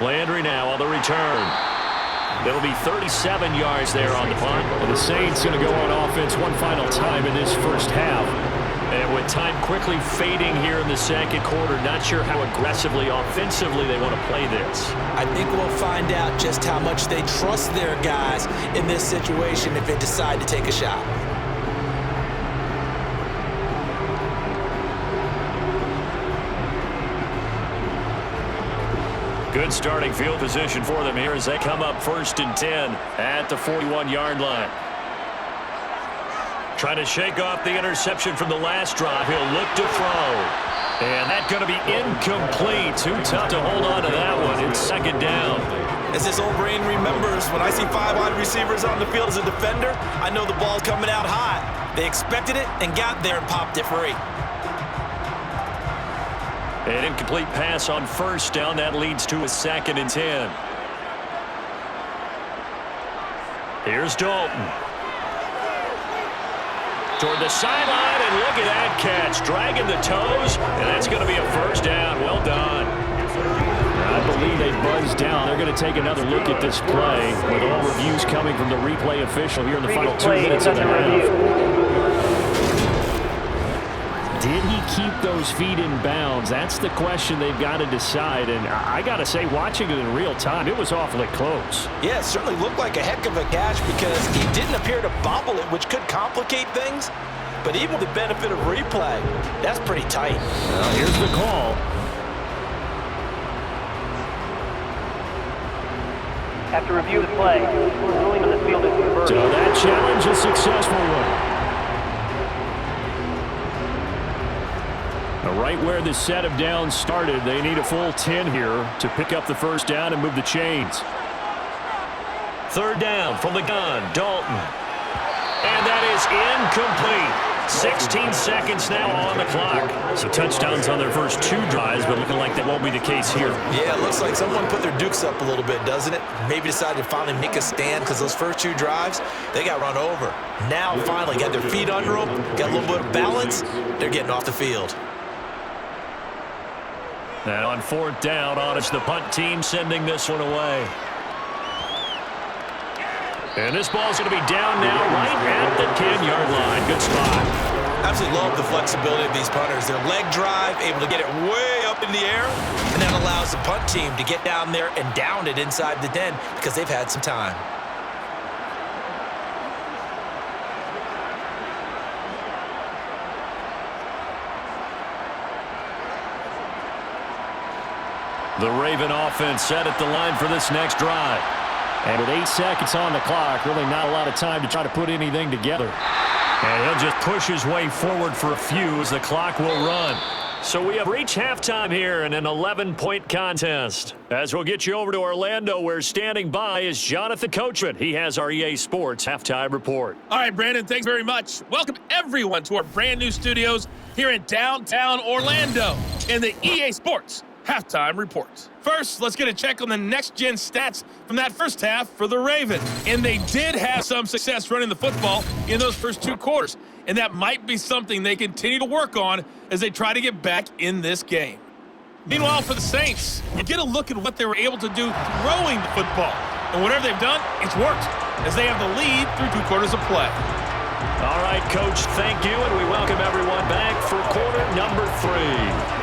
Landry now on the return. It'll be 37 yards there on the punt. And the Saints going to go on offense one final time in this first half. And with time quickly fading here in the second quarter, not sure how aggressively, offensively they want to play this. I think we'll find out just how much they trust their guys in this situation if they decide to take a shot. Good starting field position for them here as they come up 1st and 10 at the 41-yard line. Trying to shake off the interception from the last drive. He'll look to throw. And that's going to be incomplete. Too tough to hold on to that one. It's 2nd down. As this old brain remembers, when I see 5 wide receivers on the field as a defender, I know the ball's coming out high. They expected it and got there and popped it free. An incomplete pass on 1st down. That leads to a 2nd and 10. Here's Dalton. Toward the sideline, and look at that catch. Dragging the toes, and that's going to be a 1st down. Well done. I believe they buzzed down. They're going to take another look at this play with all reviews coming from the replay official here in the final 2 minutes of the half. Did he keep those feet in bounds? That's the question they've got to decide. And I got to say, watching it in real time, it was awfully close. Yeah, it certainly looked like a heck of a catch because he didn't appear to bobble it, which could complicate things. But even with the benefit of replay, that's pretty tight. Well, here's the call. After review of the play, ruling on the field is converted. So that challenge is a successful one. Right where the set of downs started, they need a full 10 here to pick up the 1st down and move the chains. 3rd down from the gun, Dalton. And that is incomplete. 16 seconds now on the clock. So touchdowns on their first 2 drives, but looking like that won't be the case here. Yeah, it looks like someone put their dukes up a little bit, doesn't it? Maybe decided to finally make a stand because those first 2 drives, they got run over. Now finally got their feet under them, got a little bit of balance. They're getting off the field. And on 4th down, it's the punt team sending this one away. And this ball's going to be down now right at the 10-yard line. Good spot. Absolutely love the flexibility of these punters. Their leg drive, able to get it way up in the air, and that allows the punt team to get down there and down it inside the 10 because they've had some time. The Raven offense set at the line for this next drive. And with 8 seconds on the clock, really not a lot of time to try to put anything together. And he'll just push his way forward for a few as the clock will run. So we have reached halftime here in an 11-point contest. As we'll get you over to Orlando, where standing by is Jonathan Coachman. He has our EA Sports halftime report. All right, Brandon, thanks very much. Welcome everyone to our brand new studios here in downtown Orlando in the EA Sports halftime report. First, let's get a check on the next-gen stats from that first half for the Ravens. And they did have some success running the football in those first 2 quarters. And that might be something they continue to work on as they try to get back in this game. Meanwhile, for the Saints, you get a look at what they were able to do throwing the football. And whatever they've done, it's worked, as they have the lead through 2 quarters of play. All right, Coach, thank you, and we welcome everyone back for quarter number 3.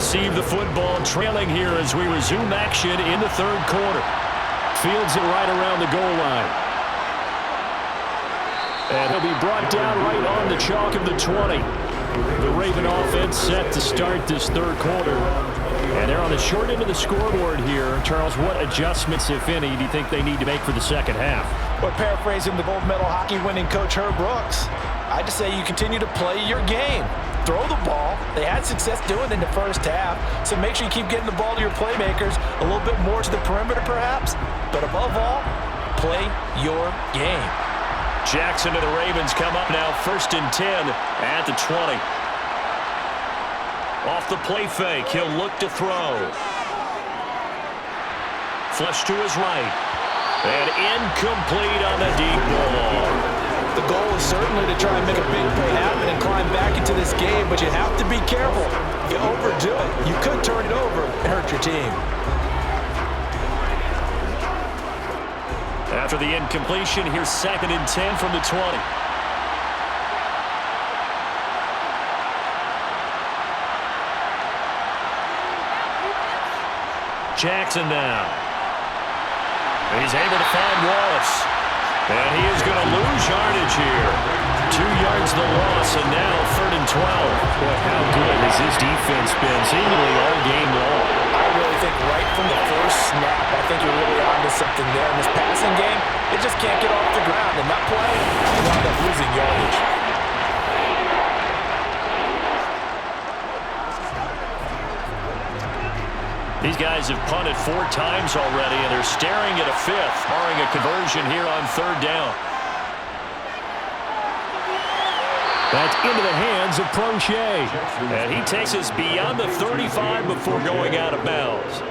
receive the football, trailing here as we resume action in the third quarter. Fields it right around the goal line. And he'll be brought down right on the chalk of the 20. The Raven offense set to start this third quarter. And they're on the short end of the scoreboard here. Charles, what adjustments, if any, do you think they need to make for the second half? Well, paraphrasing the gold medal hockey winning coach Herb Brooks, I just say you continue to play your game. Throw the ball. They had success doing it in the first half, so make sure you keep getting the ball to your playmakers, a little bit more to the perimeter perhaps, but above all, play your game. Jackson to the Ravens come up now, 1st and 10 at the 20. Off the play fake, he'll look to throw. Flush to his right. And incomplete on the deep ball. The goal is certainly to try and make a big play happen and climb back into this game, but you have to be careful. If you overdo it, you could turn it over and hurt your team. After the incompletion, here's 2nd and 10 from the 20. Jackson now. He's able to find Wallace. And he is going to lose yardage here. 2 yards the loss, and now 3rd and 12. Boy, how good has this defense been seemingly all game long? I really think right from the first snap, I think you're really onto something there. In this passing game, it just can't get off the ground. And that play, you wound up losing yardage. These guys have punted 4 times already, and they're staring at a 5th, barring a conversion here on 3rd down. That's into the hands of Prochet. And he takes us beyond the 35 before going out of bounds.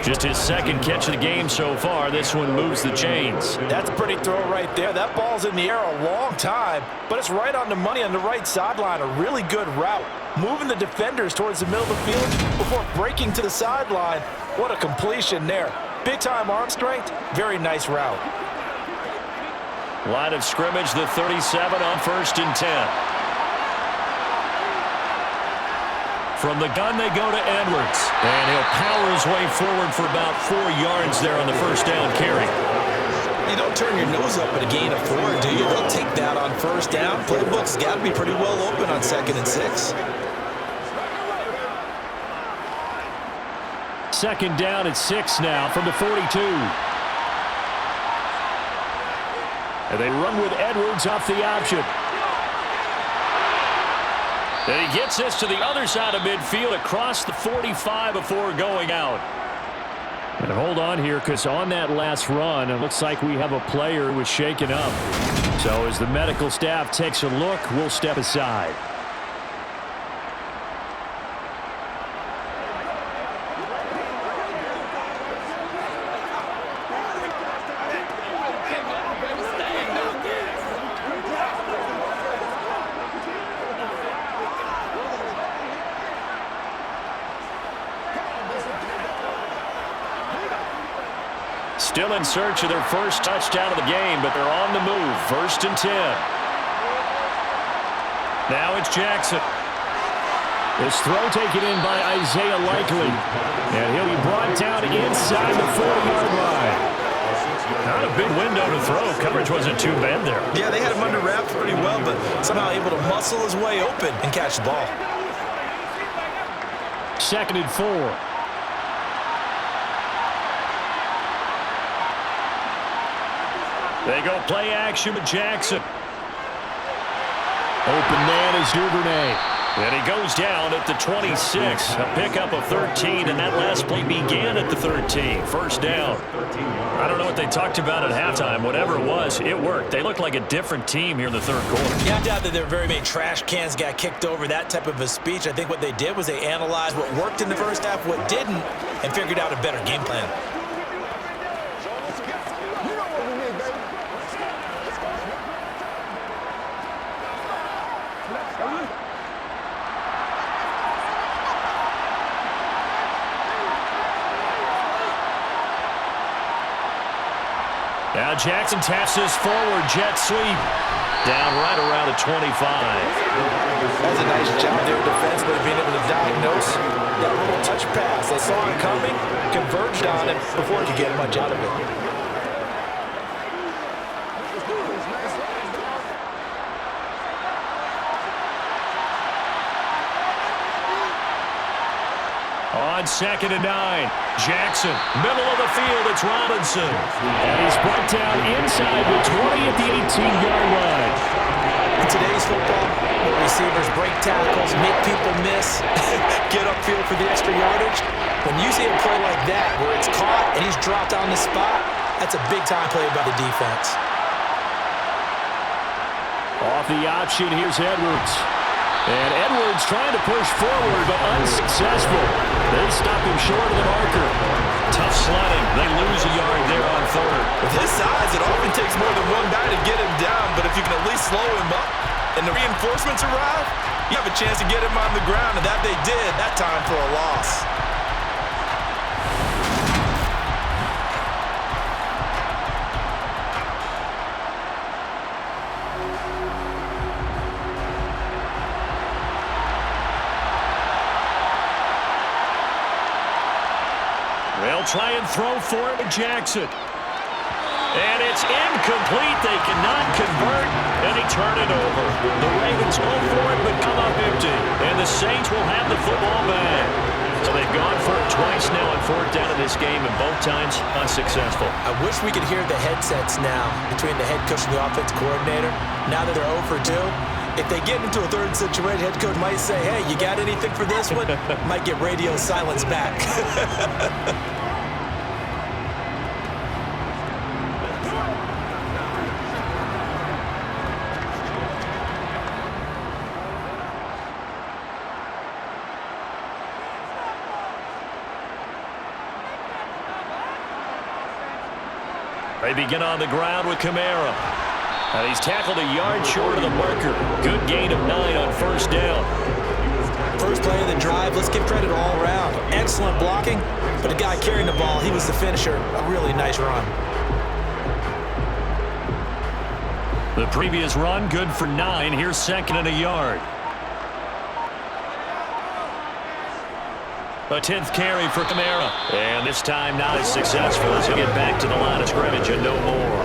Just his 2nd catch of the game so far. This one moves the chains. That's a pretty throw right there. That ball's in the air a long time, but it's right on the money on the right sideline. A really good route. Moving the defenders towards the middle of the field before breaking to the sideline. What a completion there. Big-time arm strength. Very nice route. Line of scrimmage, the 37 on 1st and 10. From the gun, they go to Edwards. And he'll power his way forward for about 4 yards there on the 1st down carry. You don't turn your nose up at a gain of 4, do you? They'll take that on 1st down. Playbook's got to be pretty well open on 2nd and 6. 2nd down at 6 now from the 42. And they run with Edwards off the option. And he gets this to the other side of midfield across the 45 before going out. And hold on here, because on that last run, it looks like we have a player who was shaken up. So as the medical staff takes a look, we'll step aside. Still in search of their first touchdown of the game, but they're on the move. 1st and 10. Now it's Jackson. This throw taken in by Isaiah Likely. And he'll be brought down inside the 40-yard line. Not a big window to throw. Coverage wasn't too bad there. Yeah, they had him under wraps pretty well, but somehow able to muscle his way open and catch the ball. 2nd and 4. They go play action with Jackson. Open man is Duvernay. And he goes down at the 26. A pickup of 13, and that last play began at the 13. 1st down. I don't know what they talked about at halftime. Whatever it was, it worked. They looked like a different team here in the 3rd quarter. Yeah, I doubt that there were very many trash cans got kicked over, that type of a speech. I think what they did was they analyzed what worked in the first half, what didn't, and figured out a better game plan. Now Jackson taps this forward, jet sweep. Down right around the 25. That's a nice job there defensively, being able to diagnose that little touch pass. They saw it coming, converged on it before he could get much out of it. On 2nd and 9, Jackson, middle of the field, it's Robinson. And he's brought down inside the 20 at the 18-yard line. In today's football, where receivers break tackles, make people miss, get upfield for the extra yardage, when you see a play like that where it's caught and he's dropped on the spot, that's a big-time play by the defense. Off the option, here's Edwards. And Edwards trying to push forward, but unsuccessful. They stop him short of the marker. Tough sledding. They lose a yard there on 3rd. With his size, it often takes more than one guy to get him down, but if you can at least slow him up and the reinforcements arrive, you have a chance to get him on the ground, and that they did that time for a loss. They'll try and throw for it to Jackson. And it's incomplete. They cannot convert, and he turned it over. The Ravens go for it, but come up empty. And the Saints will have the football back. So they've gone for it twice now on 4th down in this game, and both times unsuccessful. I wish we could hear the headsets now between the head coach and the offensive coordinator. Now that they're 0 for 2, if they get into a third situation, head coach might say, hey, you got anything for this one? Might get radio silence back. They begin on the ground with Kamara. And he's tackled a yard short of the marker. Good gain of 9 on 1st down. First play of the drive, let's give credit all around. Excellent blocking, but the guy carrying the ball, he was the finisher. A really nice run. The previous run, good for 9. Here's 2nd and a yard. A 10th carry for Kamara. And this time not as successful as he'll get back to the line of scrimmage and no more.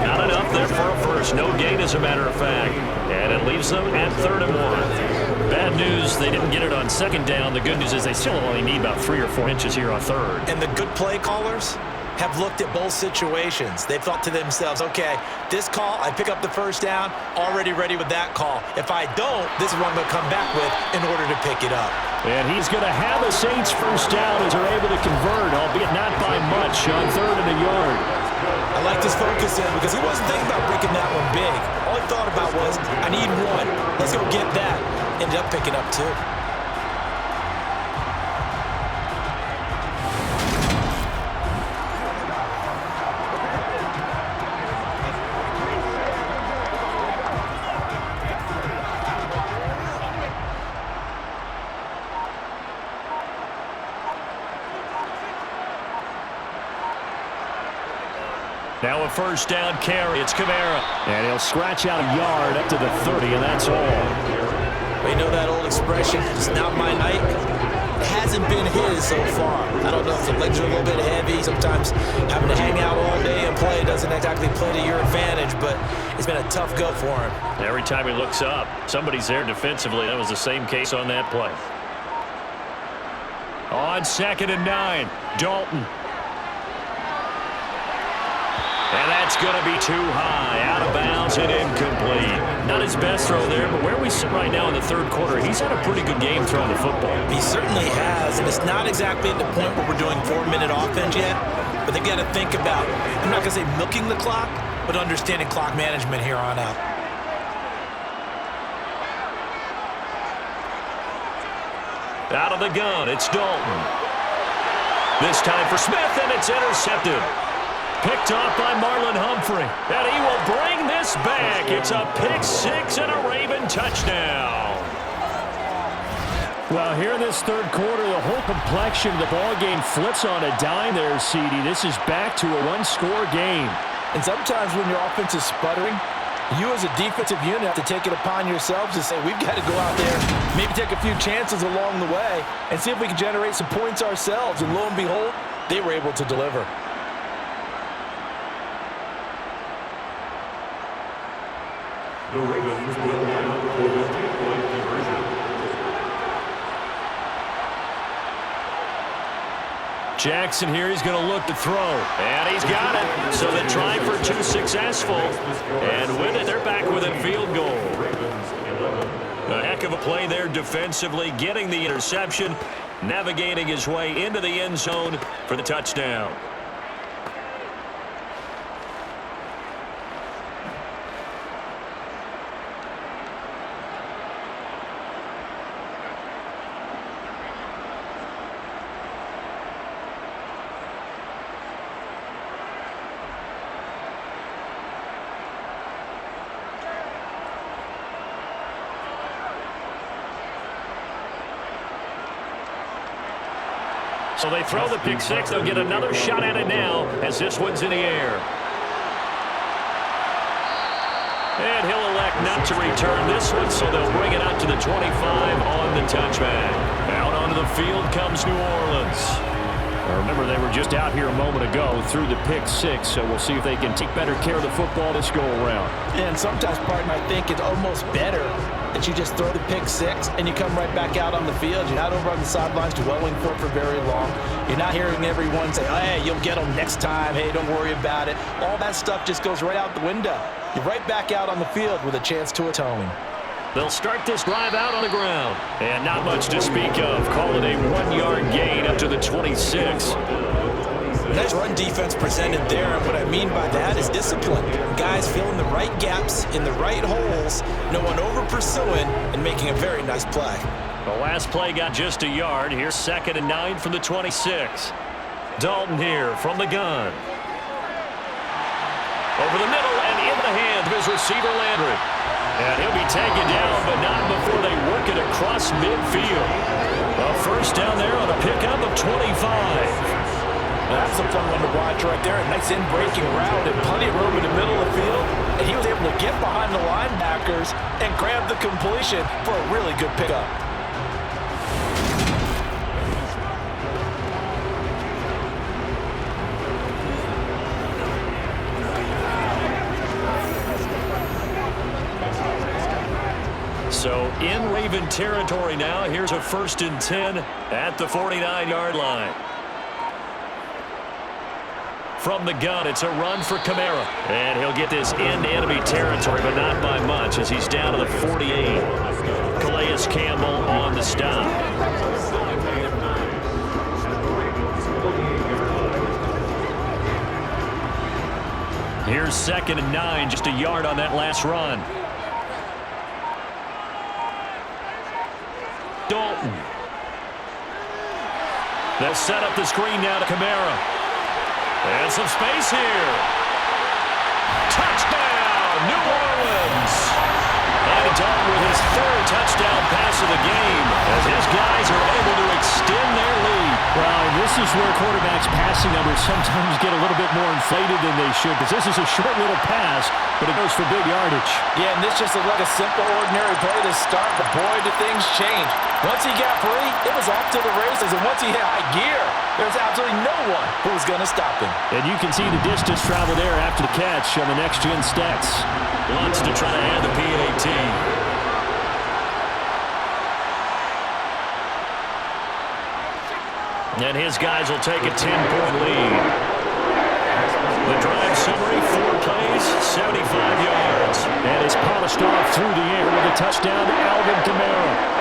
Not enough there for a first. No gain, as a matter of fact. And it leaves them at 3rd and 1. Bad news, they didn't get it on 2nd down. The good news is they still only need about 3 or 4 inches here on 3rd. And the good play callers have looked at both situations. They've thought to themselves, okay, this call, I pick up the 1st down, already ready with that call. If I don't, this is what I'm going to come back with in order to pick it up. And he's going to have the Saints 1st down as they're able to convert, albeit not by much, on 3rd and a yard. I liked his focus in because he wasn't thinking about breaking that one big. All he thought about was, I need 1. Let's go get that. Ended up picking up 2. Now a 1st down carry. It's Kamara. And he'll scratch out a yard up to the 30, and that's all. Well, you know that old expression, it's not my night? It hasn't been his so far. I don't know if the legs are a little bit heavy. Sometimes having to hang out all day and play doesn't exactly play to your advantage, but it's been a tough go for him. Every time he looks up, somebody's there defensively. That was the same case on that play. On 2nd and 9, Dalton. And that's going to be too high, out of bounds and incomplete. Not his best throw there, but where we sit right now in the 3rd quarter, he's had a pretty good game throwing the football. He certainly has, and it's not exactly at the point where we're doing 4-minute offense yet, but they've got to think about, I'm not going to say milking the clock, but understanding clock management here on out. Out of the gun, it's Dalton. This time for Smith, and it's intercepted. Picked off by Marlon Humphrey. And he will bring this back. It's a pick 6 and a Raven touchdown. Well, here in this 3rd quarter, the whole complexion of the ball game flips on a dime there, CD. This is back to a 1-score game. And sometimes when your offense is sputtering, you as a defensive unit have to take it upon yourselves to say, we've got to go out there, maybe take a few chances along the way, and see if we can generate some points ourselves. And lo and behold, they were able to deliver. The Ravens will line up for the 2-point conversion. Jackson here, he's going to look to throw. And he's got it. So the try for two successful. And with it, they're back with a field goal. A heck of a play there defensively, getting the interception, navigating his way into the end zone for the touchdown. So they throw the pick six. They'll get another shot at it now as this one's in the air. And he'll elect not to return this one, so they'll bring it out to the 25 on the touchback. Out onto the field comes New Orleans. Now remember, they were just out here a moment ago through the pick six, so we'll see if they can take better care of the football this go around. And sometimes, partner, I think it's almost better that you just throw the pick six and you come right back out on the field. You're not over on the sidelines dwelling for it for very long. You're not hearing everyone say, oh, hey, you'll get them next time. Hey, don't worry about it. All that stuff just goes right out the window. You're right back out on the field with a chance to atone. They'll start this drive out on the ground. And not much to speak of. Call it a 1-yard gain up to the 26. Nice run defense presented there, and what I mean by that is discipline. Guys filling the right gaps in the right holes, no one over pursuing, and making a very nice play. The last play got just a yard. Here's 2nd and 9 from the 26. Dalton here from the gun. Over the middle and in the hand of his receiver Landry. And he'll be taken down, but not before they work it across midfield. A first down there on a pickup of 25. That's a fun one to watch right there. A nice in-breaking route and plenty of room in the middle of the field. And he was able to get behind the linebackers and grab the completion for a really good pickup. So in Raven territory now. Here's a 1st and 10 at the 49-yard line. From the gun, it's a run for Kamara. And he'll get this in enemy territory, but not by much as he's down to the 48. Calais Campbell on the stop. Here's 2nd and 9, just a yard on that last run. Dalton. They'll set up the screen now to Kamara. And some space here. Touchdown, New Orleans. And Dalton with his 3rd touchdown pass of the game as his guys are able to extend their lead. Well, this is where quarterbacks' passing numbers sometimes get a little bit more inflated than they should, because this is a short little pass, but it goes for big yardage. Yeah, and this just looked like a simple, ordinary play to start, but boy, did things change. Once he got free, it was off to the races, and once he hit high gear, there's absolutely no one who was going to stop him. And you can see the distance traveled there after the catch on the next-gen stats. Wants to try to add the PAT. And his guys will take a 10-point lead. The drive summary, 4 plays, 75 yards. And it's polished off through the air with a touchdown to Alvin Kamara.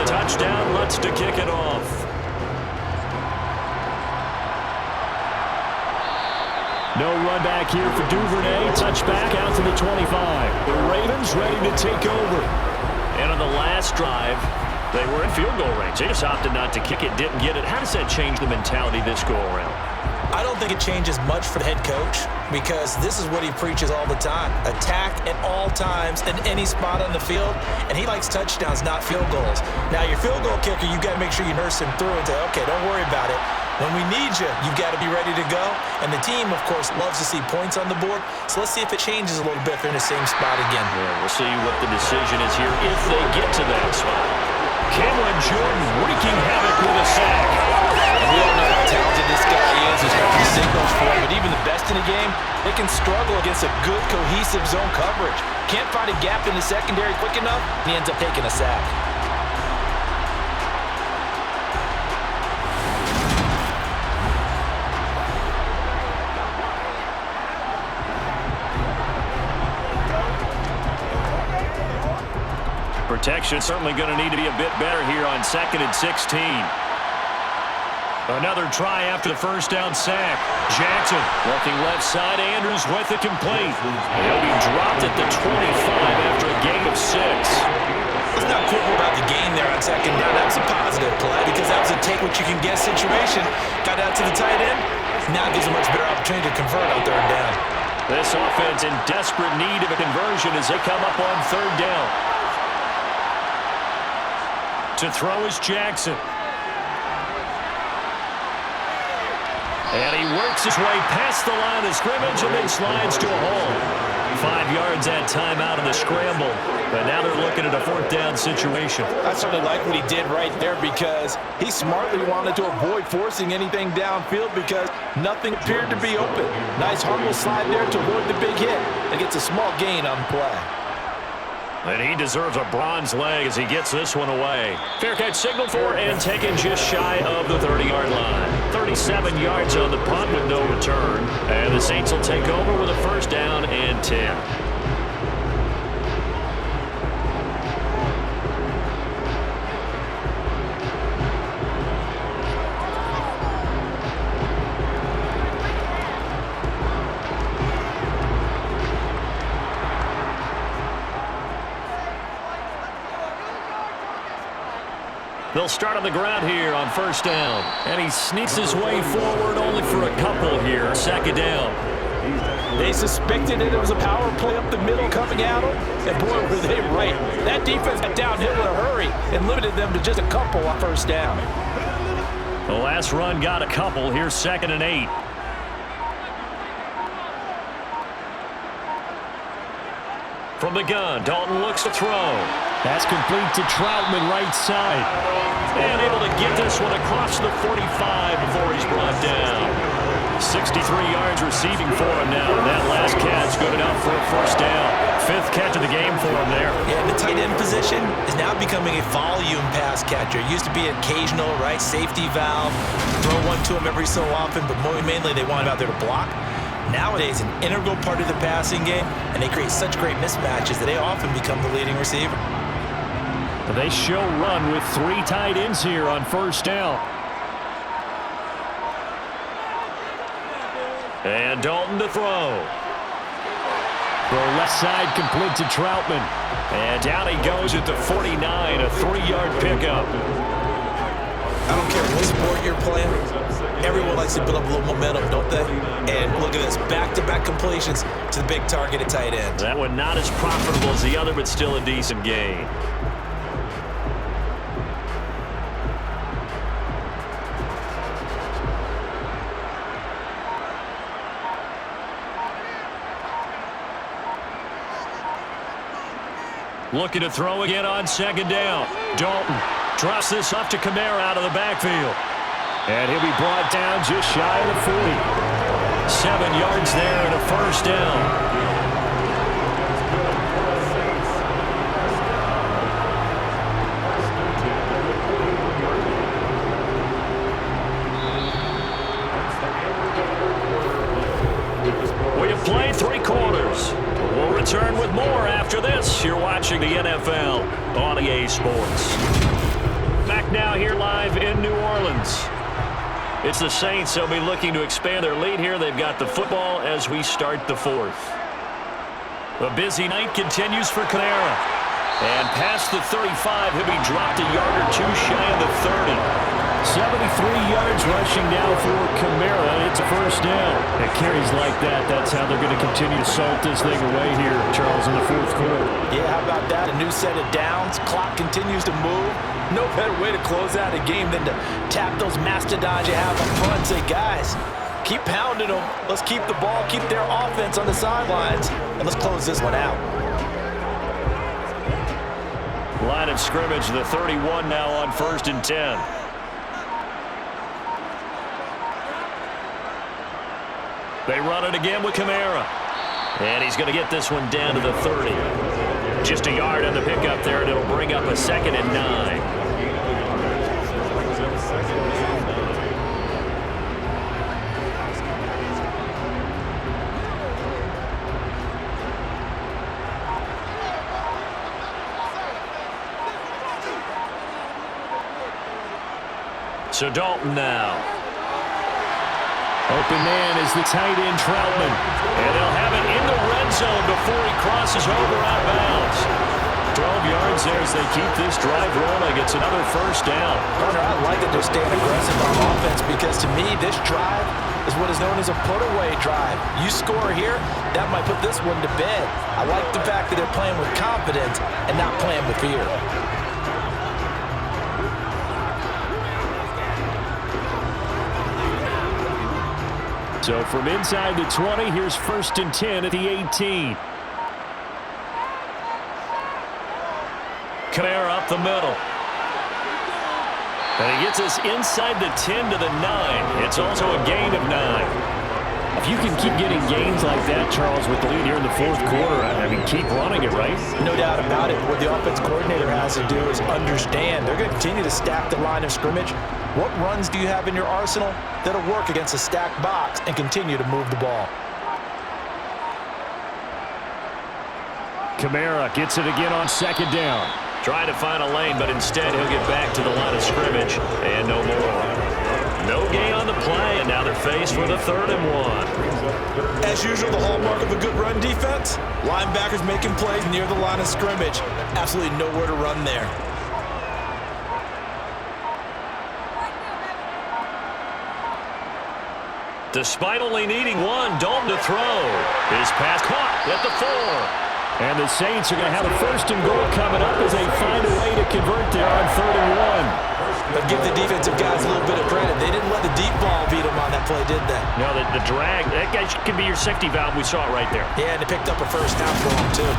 Touchdown, Lutz to kick it off. No run back here for Duvernay. Touchback out to the 25. The Ravens ready to take over. And on the last drive, They were in field goal range. They just opted not to kick it, didn't get it. How does that change the mentality this go-around? I don't think it changes much for the head coach because this is what he preaches all the time. Attack at all times in any spot on the field, and he likes touchdowns, not field goals. Now, your field goal kicker, you've got to make sure you nurse him through and say, okay, don't worry about it. When we need you, you've got to be ready to go. And the team, of course, loves to see points on the board. So let's see if it changes a little bit if they're in the same spot again. Yeah, we'll see what the decision is here if they get to that spot. Cameron Jordan wreaking havoc with a sack. And we all know how talented this guy is. There's no signals for him, but even the best in the game, they can struggle against a good, cohesive zone coverage. Can't find a gap in the secondary quick enough, and he ends up taking a sack. Protection certainly going to need to be a bit better here on 2nd and 16. Another try after the first down sack. Jackson looking left side. Andrews with it complete. He'll be dropped at the 25 after a gain of 6. Let's not quibble about the gain there on 2nd down. That's a positive play because that was a take-what-you-can-get situation. Got out to the tight end. Now gives a much better opportunity to convert on 3rd down. This offense in desperate need of a conversion as they come up on 3rd down. To throw is Jackson. And he works his way past the line of scrimmage and then slides to a hole. 5 yards that time out of the scramble. But now they're looking at a 4th down situation. I certainly like what he did right there because he smartly wanted to avoid forcing anything downfield because nothing appeared to be open. Nice harmless slide there to avoid the big hit and gets a small gain on the play. And he deserves a bronze leg as he gets this one away. Fair catch signal for and taken just shy of the 30-yard line. 37 yards on the punt with no return. And the Saints will take over with a 1st down and 10. They'll start on the ground here on 1st down. And he sneaks his way forward only for a couple here. 2nd down. They suspected that it was a power play up the middle coming at them. And boy, were they right. That defense got downhill in a hurry and limited them to just a couple on 1st down. The last run got a couple. Here's 2nd and 8. From the gun, Dalton looks to throw. That's complete to Troutman right side. And able to get this one across the 45 before he's brought down. 63 yards receiving for him now. That last catch good enough for a 1st down. 5th catch of the game for him there. Yeah, the tight end position is now becoming a volume pass catcher. It used to be an occasional, right, safety valve. Throw one to him every so often, but more mainly they want him out there to block. Nowadays, an integral part of the passing game, and they create such great mismatches that they often become the leading receiver. They show run with 3 tight ends here on 1st down. And Dalton to throw. Throw left side complete to Troutman. And down he goes at the 49, a 3-yard pickup. I don't care what sport you're playing. Everyone likes to build up a little momentum, don't they? And look at this, back-to-back completions to the big target at tight end. That one not as profitable as the other, but still a decent gain. Looking to throw again on 2nd down. Dalton drops this up to Kamara out of the backfield. And he'll be brought down just shy of the 40. 7 yards there and a 1st down. We have played 3 quarters. We'll return with more after this. You're watching the NFL on EA Sports. Back now here live in New Orleans. It's the Saints. They'll be looking to expand their lead here. They've got the football as we start the 4th. The busy night continues for Kamara. And past the 35, he'll be dropped a yard or two shy of the 30. 73 yards rushing now for Kamara. It's a first down. It carries like that. That's how they're going to continue to salt this thing away here, Charles, in the fourth quarter. Yeah, how about that? A new set of downs. Clock continues to move. No better way to close out a game than to tap those mastodons you have up front and say, guys, keep pounding them. Let's keep the ball, keep their offense on the sidelines, and let's close this one out. Line of scrimmage, the 31 now on 1st and 10. They run it again with Kamara. And he's going to get this one down to the 30. Just a yard on the pickup there, and it'll bring up a 2nd and 9. So Dalton now. Open man is the tight end, Troutman. And they'll have it in the red zone before he crosses over out of bounds. 12 yards there as they keep this drive rolling. It's another first down. Hunter, I like that they're staying aggressive on offense because to me, this drive is what is known as a put-away drive. You score here, that might put this one to bed. I like the fact that they're playing with confidence and not playing with fear. So from inside the 20, here's 1st and 10 at the 18. Kamara up the middle. And he gets us inside the 10 to the 9. It's also a gain of 9. If you can keep getting gains like that, Charles, with the lead here in the fourth quarter, I mean, keep running it, right? No doubt about it. What the offense coordinator has to do is understand. They're going to continue to stack the line of scrimmage. What runs do you have in your arsenal that'll work against a stacked box and continue to move the ball? Kamara gets it again on 2nd down. Trying to find a lane, but instead he'll get back to the line of scrimmage. And no more. No gain on the play, and now they're faced with a 3rd and 1. As usual, the hallmark of a good run defense, linebackers making plays near the line of scrimmage. Absolutely nowhere to run there. Despite only needing one, Dalton to throw. His pass caught at the 4. And the Saints are going to have a 1st and goal coming up as they find a way to convert there on 3rd and 1. But give the defensive guys a little bit of credit. They didn't let the deep ball beat them on that play, did they? No, the drag, that guy could be your safety valve. We saw it right there. Yeah, and they picked up a first down for him, too.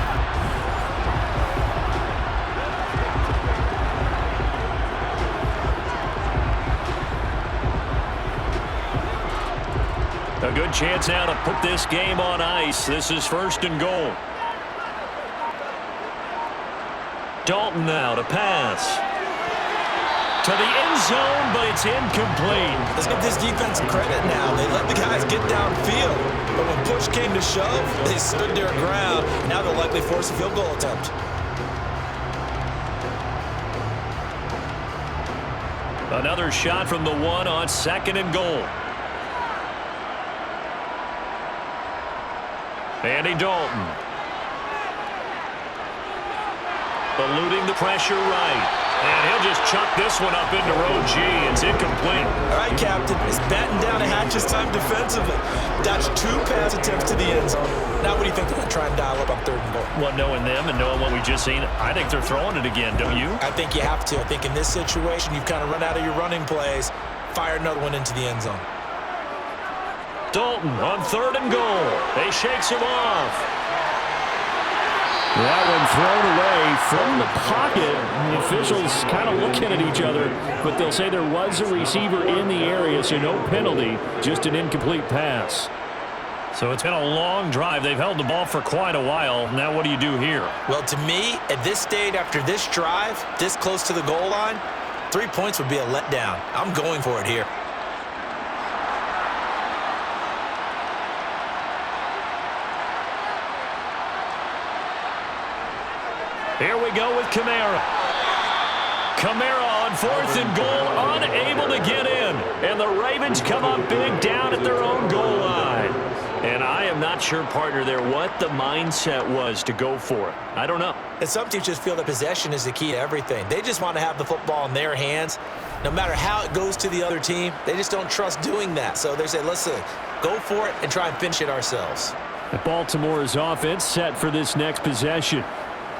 A good chance now to put this game on ice. This is 1st and goal. Dalton now to pass. To the end zone, but it's incomplete. Let's give this defense credit now. They let the guys get downfield. But when push came to shove, they stood their ground. Now they'll likely force a field goal attempt. Another shot from the 1 on 2nd and goal. Andy Dalton. Eluding the pressure right. And he'll just chuck this one up into row G. It's incomplete. All right, Captain. It's batting down a hatches time defensively. Dodged 2 pass attempts to the end zone. Now what do you think they're going to try and dial up on 3rd and goal? Well, knowing them and knowing what we just seen, I think they're throwing it again, don't you? I think you have to. I think in this situation, you've kind of run out of your running plays. Fire another one into the end zone. Dalton on 3rd and goal. They shakes him off. That one thrown away from the pocket. The officials kind of looking at each other, but they'll say there was a receiver in the area, so no penalty, just an incomplete pass. So it's been a long drive. They've held the ball for quite a while. Now what do you do here? Well, to me, at this stage, after this drive, this close to the goal line, 3 points would be a letdown. I'm going for it here. Here we go with Kamara. Kamara on 4th and goal, unable to get in. And the Ravens come up big down at their own goal line. And I am not sure, partner, there what the mindset was to go for it. I don't know. And some teams just feel that possession is the key to everything. They just want to have the football in their hands. No matter how it goes to the other team, they just don't trust doing that. So they say, listen, go for it and try and finish it ourselves. Baltimore's offense set for this next possession.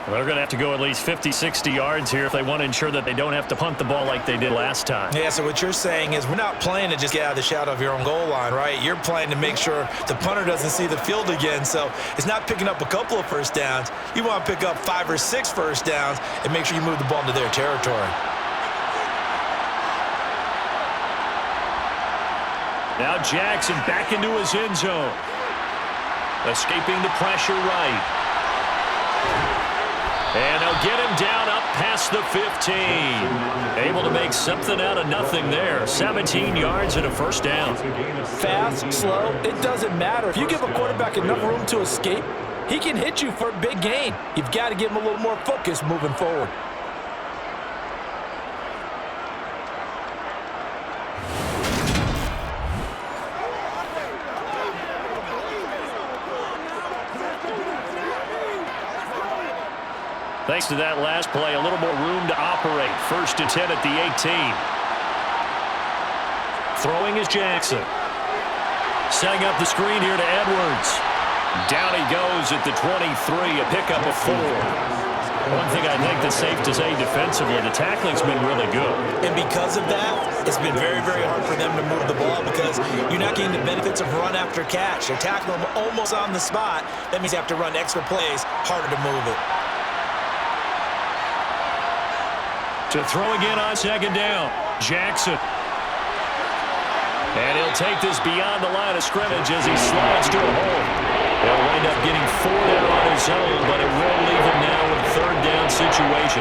They're going to have to go at least 50, 60 yards here if they want to ensure that they don't have to punt the ball like they did last time. Yeah, so what you're saying is we're not playing to just get out of the shadow of your own goal line, right? You're playing to make sure the punter doesn't see the field again. So it's not picking up a couple of first downs. You want to pick up 5 or 6 first downs and make sure you move the ball into their territory. Now Jackson back into his end zone. Escaping the pressure right. And they'll get him down up past the 15. Able to make something out of nothing there. 17 yards and a first down. Fast, slow, it doesn't matter. If you give a quarterback enough room to escape, he can hit you for a big gain. You've got to give him a little more focus moving forward. Thanks to that last play, a little more room to operate. 1st and 10 at the 18. Throwing is Jackson. Setting up the screen here to Edwards. Down he goes at the 23, a pickup of 4. One thing I think that's safe to say defensively, the tackling's been really good. And because of that, it's been very, very hard for them to move the ball because you're not getting the benefits of run after catch. They're tackling them almost on the spot. That means you have to run extra plays, harder to move it. To throw again on 2nd down, Jackson. And he'll take this beyond the line of scrimmage as he slides to a hole. He'll wind up getting 4 there on his own, but it will leave him now in 3rd down situation.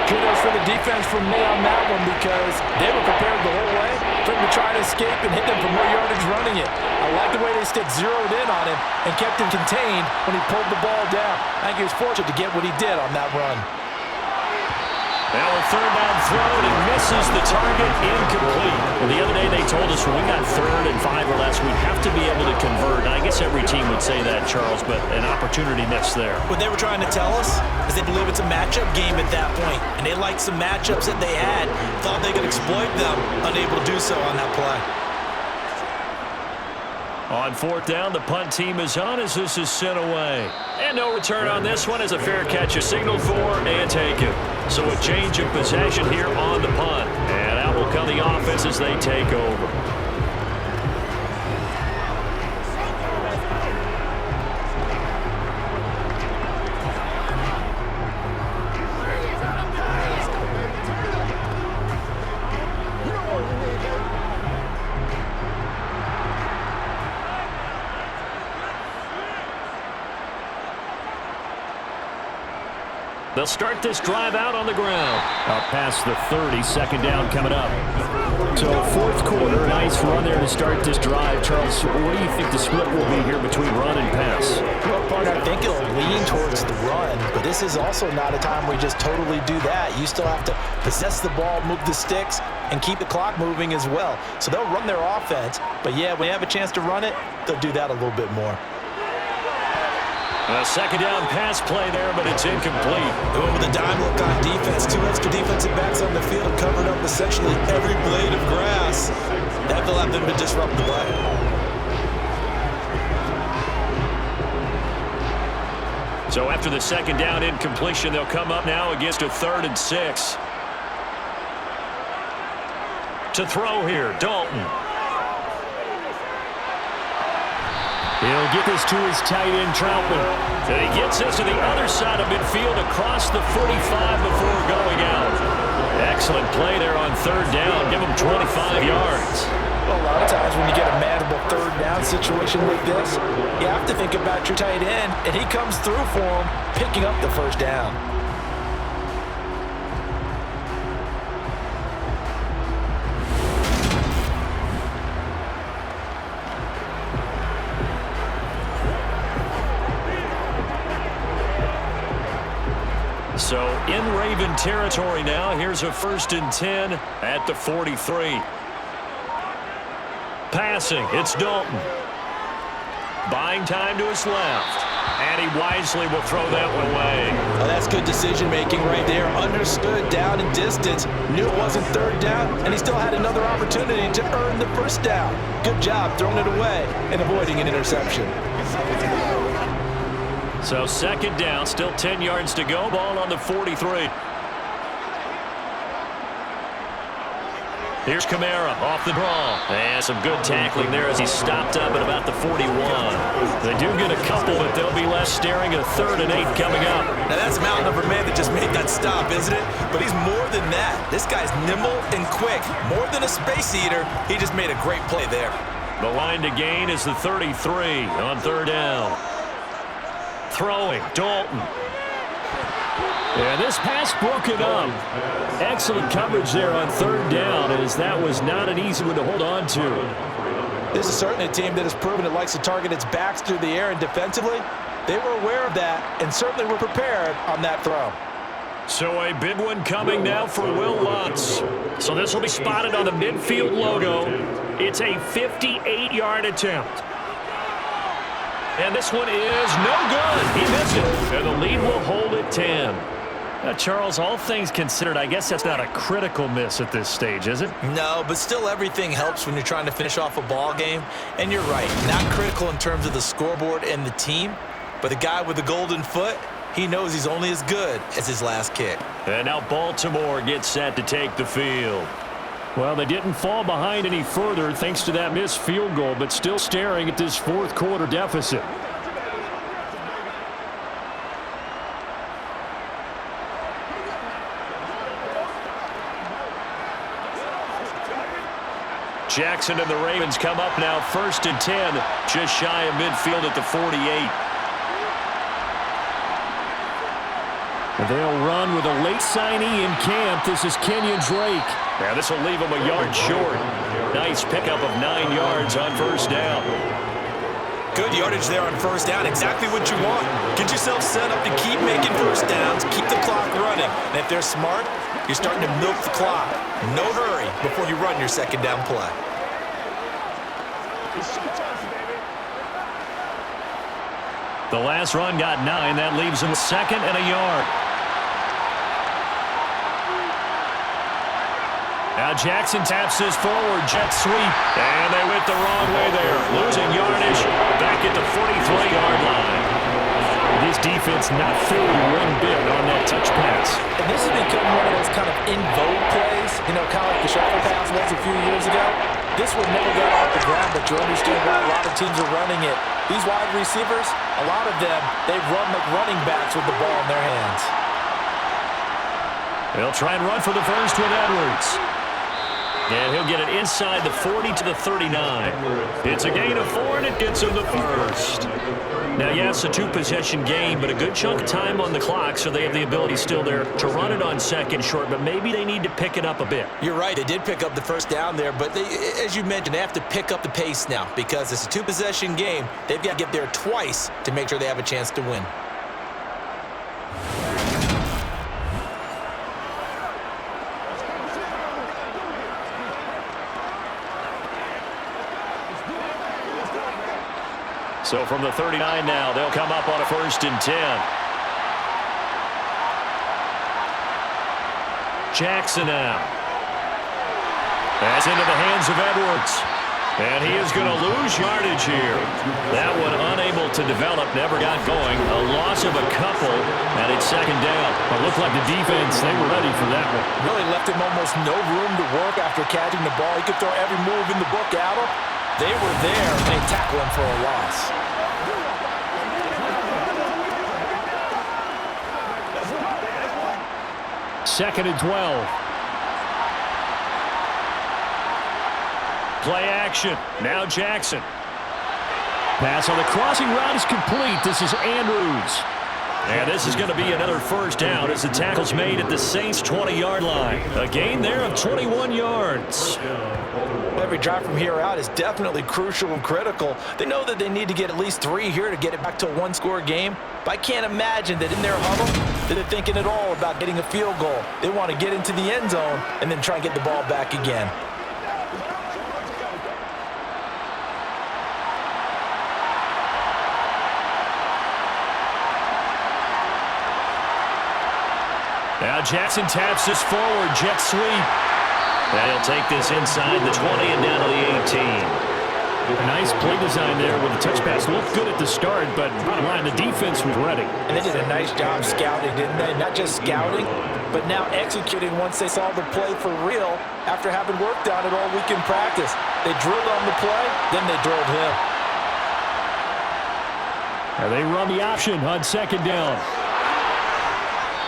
Kudos for the defense from me on that one because they were prepared the whole way for him to try to escape and hit them for more yardage running it. I like the way they stayed zeroed in on him and kept him contained when he pulled the ball down. I think he was fortunate to get what he did on that run. Now a 3rd down throw, and he misses the target, incomplete. Well, the other day they told us when we got 3rd and 5 or less, we have to be able to convert. And I guess every team would say that, Charles, but an opportunity missed there. What they were trying to tell us is they believe it's a matchup game at that point, and they liked some matchups that they had, thought they could exploit them, unable to do so on that play. On 4th down, the punt team is on as this is sent away. And no return on this one as a fair catch is signaled for and taken. So a change of possession here on the punt. And out will come the offense as they take over. They'll start this drive out on the ground. Up past the 30, 2nd down coming up. So 4th quarter, nice run there to start this drive. Charles, what do you think the split will be here between run and pass? Well, partner, I think it'll lean towards the run, but this is also not a time where you just totally do that. You still have to possess the ball, move the sticks, and keep the clock moving as well. So they'll run their offense, but yeah, when they have a chance to run it, they'll do that a little bit more. A 2nd down pass play there, but it's incomplete. They went with a dime look on defense. 2 extra defensive backs on the field and covered up essentially every blade of grass. That will have them to disrupt the play. So after the 2nd down incompletion, they'll come up now against a 3rd and 6. To throw here, Dalton. He'll get this to his tight end, Troutman. And he gets this to the other side of midfield across the 45 before going out. Excellent play there on 3rd down. Give him 25 yards. Well, a lot of times when you get a manageable 3rd down situation like this, you have to think about your tight end, and he comes through for him, picking up the 1st down. So in Raven territory now, here's a 1st and 10 at the 43. Passing, it's Dalton. Buying time to his left. And he wisely will throw that one away. Well, that's good decision-making right there. Understood down and distance. Knew it wasn't third down, and he still had another opportunity to earn the first down. Good job throwing it away and avoiding an interception. So second down, still 10 yards to go. Ball on the 43. Here's Kamara off the draw. And some good tackling there as he stopped up at about the 41. They do get a couple, but they'll be left staring at 3rd and 8 coming up. Now that's a mountain of a man that just made that stop, isn't it? But he's more than that. This guy's nimble and quick. More than a space eater, he just made a great play there. The line to gain is the 33 on 3rd down. Throwing, Dalton. And this pass broken up. Excellent coverage there on 3rd down, as that was not an easy one to hold on to. This is certainly a team that has proven it likes to target its backs through the air, and defensively, they were aware of that and certainly were prepared on that throw. So a big one coming now for Will Lutz. So this will be spotted on the midfield logo. It's a 58-yard attempt. And this one is no good. He missed it. And the lead will hold at 10. Now, Charles, all things considered, I guess that's not a critical miss at this stage, is it? No, but still everything helps when you're trying to finish off a ball game. And you're right, not critical in terms of the scoreboard and the team, but the guy with the golden foot, he knows he's only as good as his last kick. And now Baltimore gets set to take the field. Well, they didn't fall behind any further thanks to that missed field goal, but still staring at this 4th quarter deficit. Jackson and the Ravens come up now 1st and 10, just shy of midfield at the 48. And they'll run with a late signee in camp. This is Kenyon Drake. Now this will leave him a yard short. Nice pickup of 9 yards on 1st down. Good yardage there on 1st down, exactly what you want. Get yourself set up to keep making 1st downs, keep the clock running. And if they're smart, you're starting to milk the clock. No hurry before you run your 2nd down play. The last run got 9. That leaves him 2nd and a yard. Now Jackson taps his forward jet sweep. And they went the wrong way there. Losing yardage back at the 43-yard line. This defense not fooling one bit on that touch pass. And this has become one of those kind of in vogue plays, you know, kind of like the shovel pass was a few years ago. This one never got off the ground, but you understand why a lot of teams are running it. These wide receivers, a lot of them, they run like running backs with the ball in their hands. They'll try and run for the first with Edwards. And he'll get it inside the 40 to the 39. It's a gain of 4, and it gets him the first. Now, yes, a 2-possession game, but a good chunk of time on the clock, so they have the ability still there to run it on 2nd short, but maybe they need to pick it up a bit. You're right. They did pick up the 1st down there, but they, as you mentioned, they have to pick up the pace now because it's a 2-possession game. They've got to get there twice to make sure they have a chance to win. So from the 39 now, they'll come up on a 1st and 10. Jackson now. That's into the hands of Edwards. And he is going to lose yardage here. That one unable to develop, never got going. A loss of a couple, and it's 2nd down. It looked like the defense, they were ready for that one. Really left him almost no room to work after catching the ball. He could throw every move in the book at him. They were there, and they tackled him for a loss. Second and 12. Play action. Now Jackson. Pass on the crossing route is complete. This is Andrews. And this is going to be another 1st down as the tackle's made at the Saints' 20-yard line. A gain there of 21 yards. Every drive from here out is definitely crucial and critical. They know that they need to get at least 3 here to get it back to a 1-score game. But I can't imagine that in their huddle that they're thinking at all about getting a field goal. They want to get into the end zone and then try and get the ball back again. Now Jackson taps this forward, jet sweep. And he'll take this inside the 20 and down to the 18. A nice play design there with the touch pass. Looked good at the start, but bottom line, the defense was ready. And they did a nice job scouting, didn't they? Not just scouting, but now executing once they saw the play for real after having worked on it all week in practice. They drilled on the play, then they drilled him. And they run the option on second down.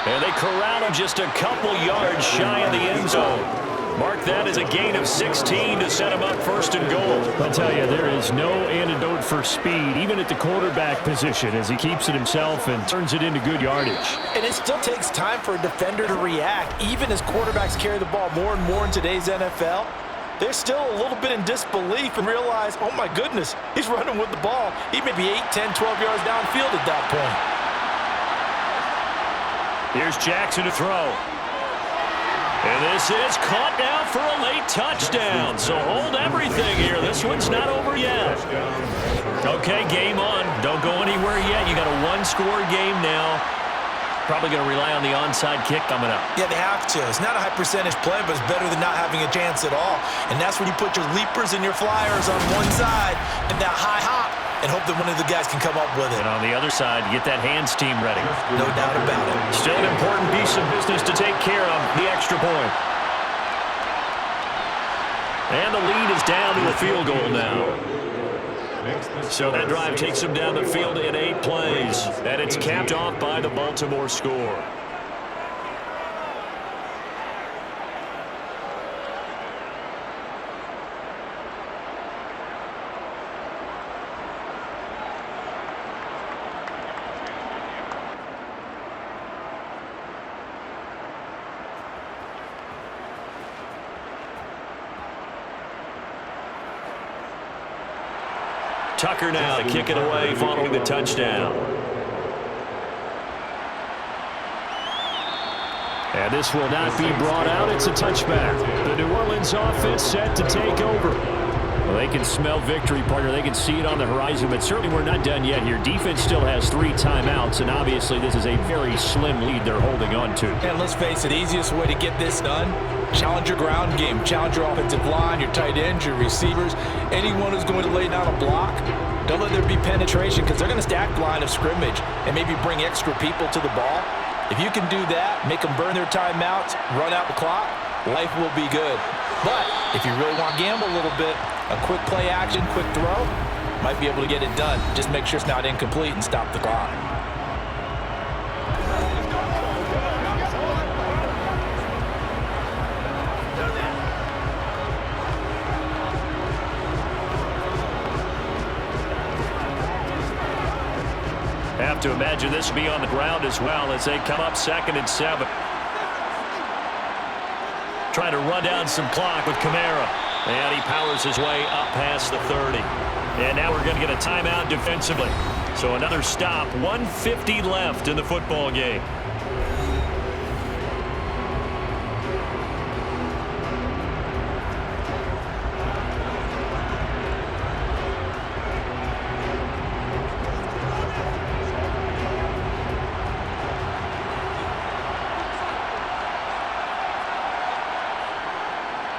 And they corral him just a couple yards shy of the end zone. Mark that as a gain of 16 to set him up first and goal. I'll tell you, there is no antidote for speed, even at the quarterback position, as he keeps it himself and turns it into good yardage. And it still takes time for a defender to react, even as quarterbacks carry the ball more and more in today's NFL. They're still a little bit in disbelief and realize, oh my goodness, he's running with the ball. He may be 8, 10, 12 yards downfield at that point. Here's Jackson to throw. And this is caught now for a late touchdown. So hold everything here. This one's not over yet. Okay, game on. Don't go anywhere yet. You got a one-score game now. Probably going to rely on the onside kick coming up. Yeah, they have to. It's not a high-percentage play, but it's better than not having a chance at all. And that's when you put your leapers and your flyers on one side and that high hop and hope that one of the guys can come up with it. And on the other side, get that hands team ready. No doubt about it. Still an important piece of business to take care of, the extra point. And the lead is down to a field goal now. So that drive takes them down the field in 8 plays. And it's capped off by the Baltimore score. Tucker now to kick it away following the touchdown. And this will not be brought out. It's a touchback. The New Orleans offense set to take over. Well, they can smell victory, partner. They can see it on the horizon, but certainly we're not done yet here. Defense still has 3 timeouts, and obviously this is a very slim lead they're holding on to. And let's face it, the easiest way to get this done, challenge your ground game. Challenge your offensive line, your tight ends, your receivers, anyone who's going to lay down a block. Don't let there be penetration because they're going to stack the line of scrimmage and maybe bring extra people to the ball. If you can do that, make them burn their timeouts, run out the clock, life will be good. But if you really want to gamble a little bit, a quick play action, quick throw, might be able to get it done. Just make sure it's not incomplete and stop the clock. Have to imagine this will be on the ground as well as they come up 2nd and 7. Trying to run down some clock with Kamara. And he powers his way up past the 30. And now we're going to get a timeout defensively. So another stop. 1:50 left in the football game.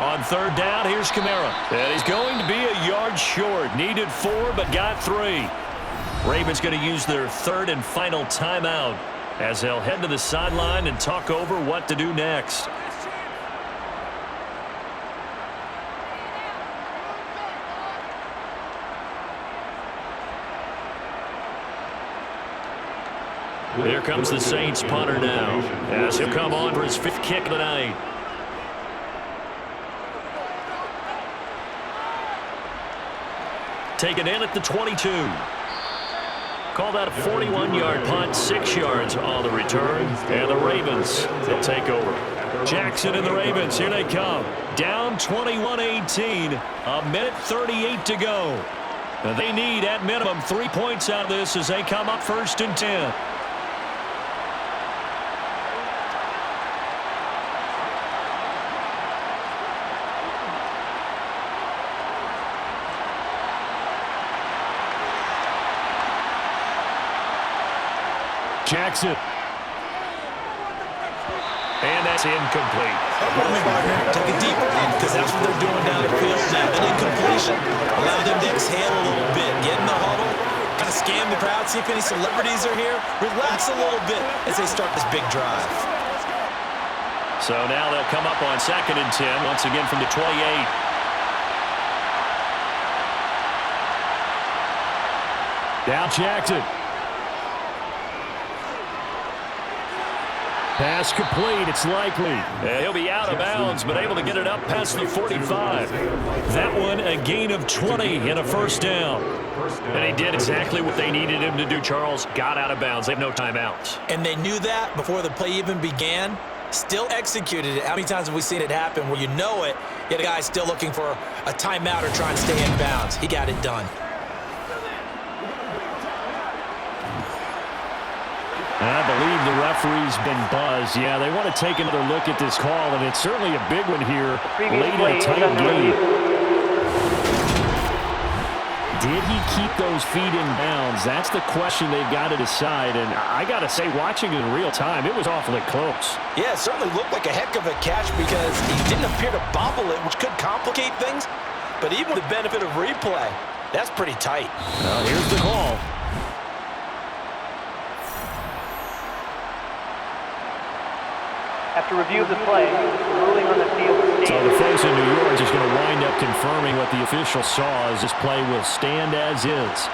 On 3rd down, here's Kamara. And he's going to be a yard short. Needed 4, but got 3. Ravens going to use their 3rd and final timeout as they'll head to the sideline and talk over what to do next. Here comes the Saints punter now as he'll come on for his 5th kick of the night. Taken in at the 22. Call that a 41-yard punt, 6 yards on the return. And the Ravens, they'll take over. Jackson and the Ravens, here they come. Down 21-18, a minute 38 to go. They need, at minimum, 3 points out of this as they come up 1st and 10. Jackson. pass incomplete. Take a deep breath, because that's what they're doing down the field now. An incompletion. Allow them to exhale a little bit. Get in the huddle. Kind of scan the crowd, see if any celebrities are here. Relax a little bit as they start this big drive. So now they'll come up on 2nd and 10, once again from the 28. Now Jackson. Pass complete. It's likely. Yeah, he'll be out of bounds, but able to get it up past the 45. That one a gain of 20 and a first down. And he did exactly what they needed him to do, Charles. Got out of bounds. They have no timeouts. And they knew that before the play even began. Still executed it. How many times have we seen it happen where you know it, yet a guy still looking for a timeout or trying to stay in bounds? He got it done. I believe the referee's been buzzed. Yeah, they want to take another look at this call, and it's certainly a big one here late in a tight game. Did he keep those feet in bounds? That's the question they've got to decide. And I got to say, watching it in real time, it was awfully close. Yeah, it certainly looked like a heck of a catch because he didn't appear to bobble it, which could complicate things. But even with the benefit of replay, that's pretty tight. Well, here's the call. After review of the play, the ruling on the field stands. So the folks in New York are just going to wind up confirming what the official saw as this play will stand as is.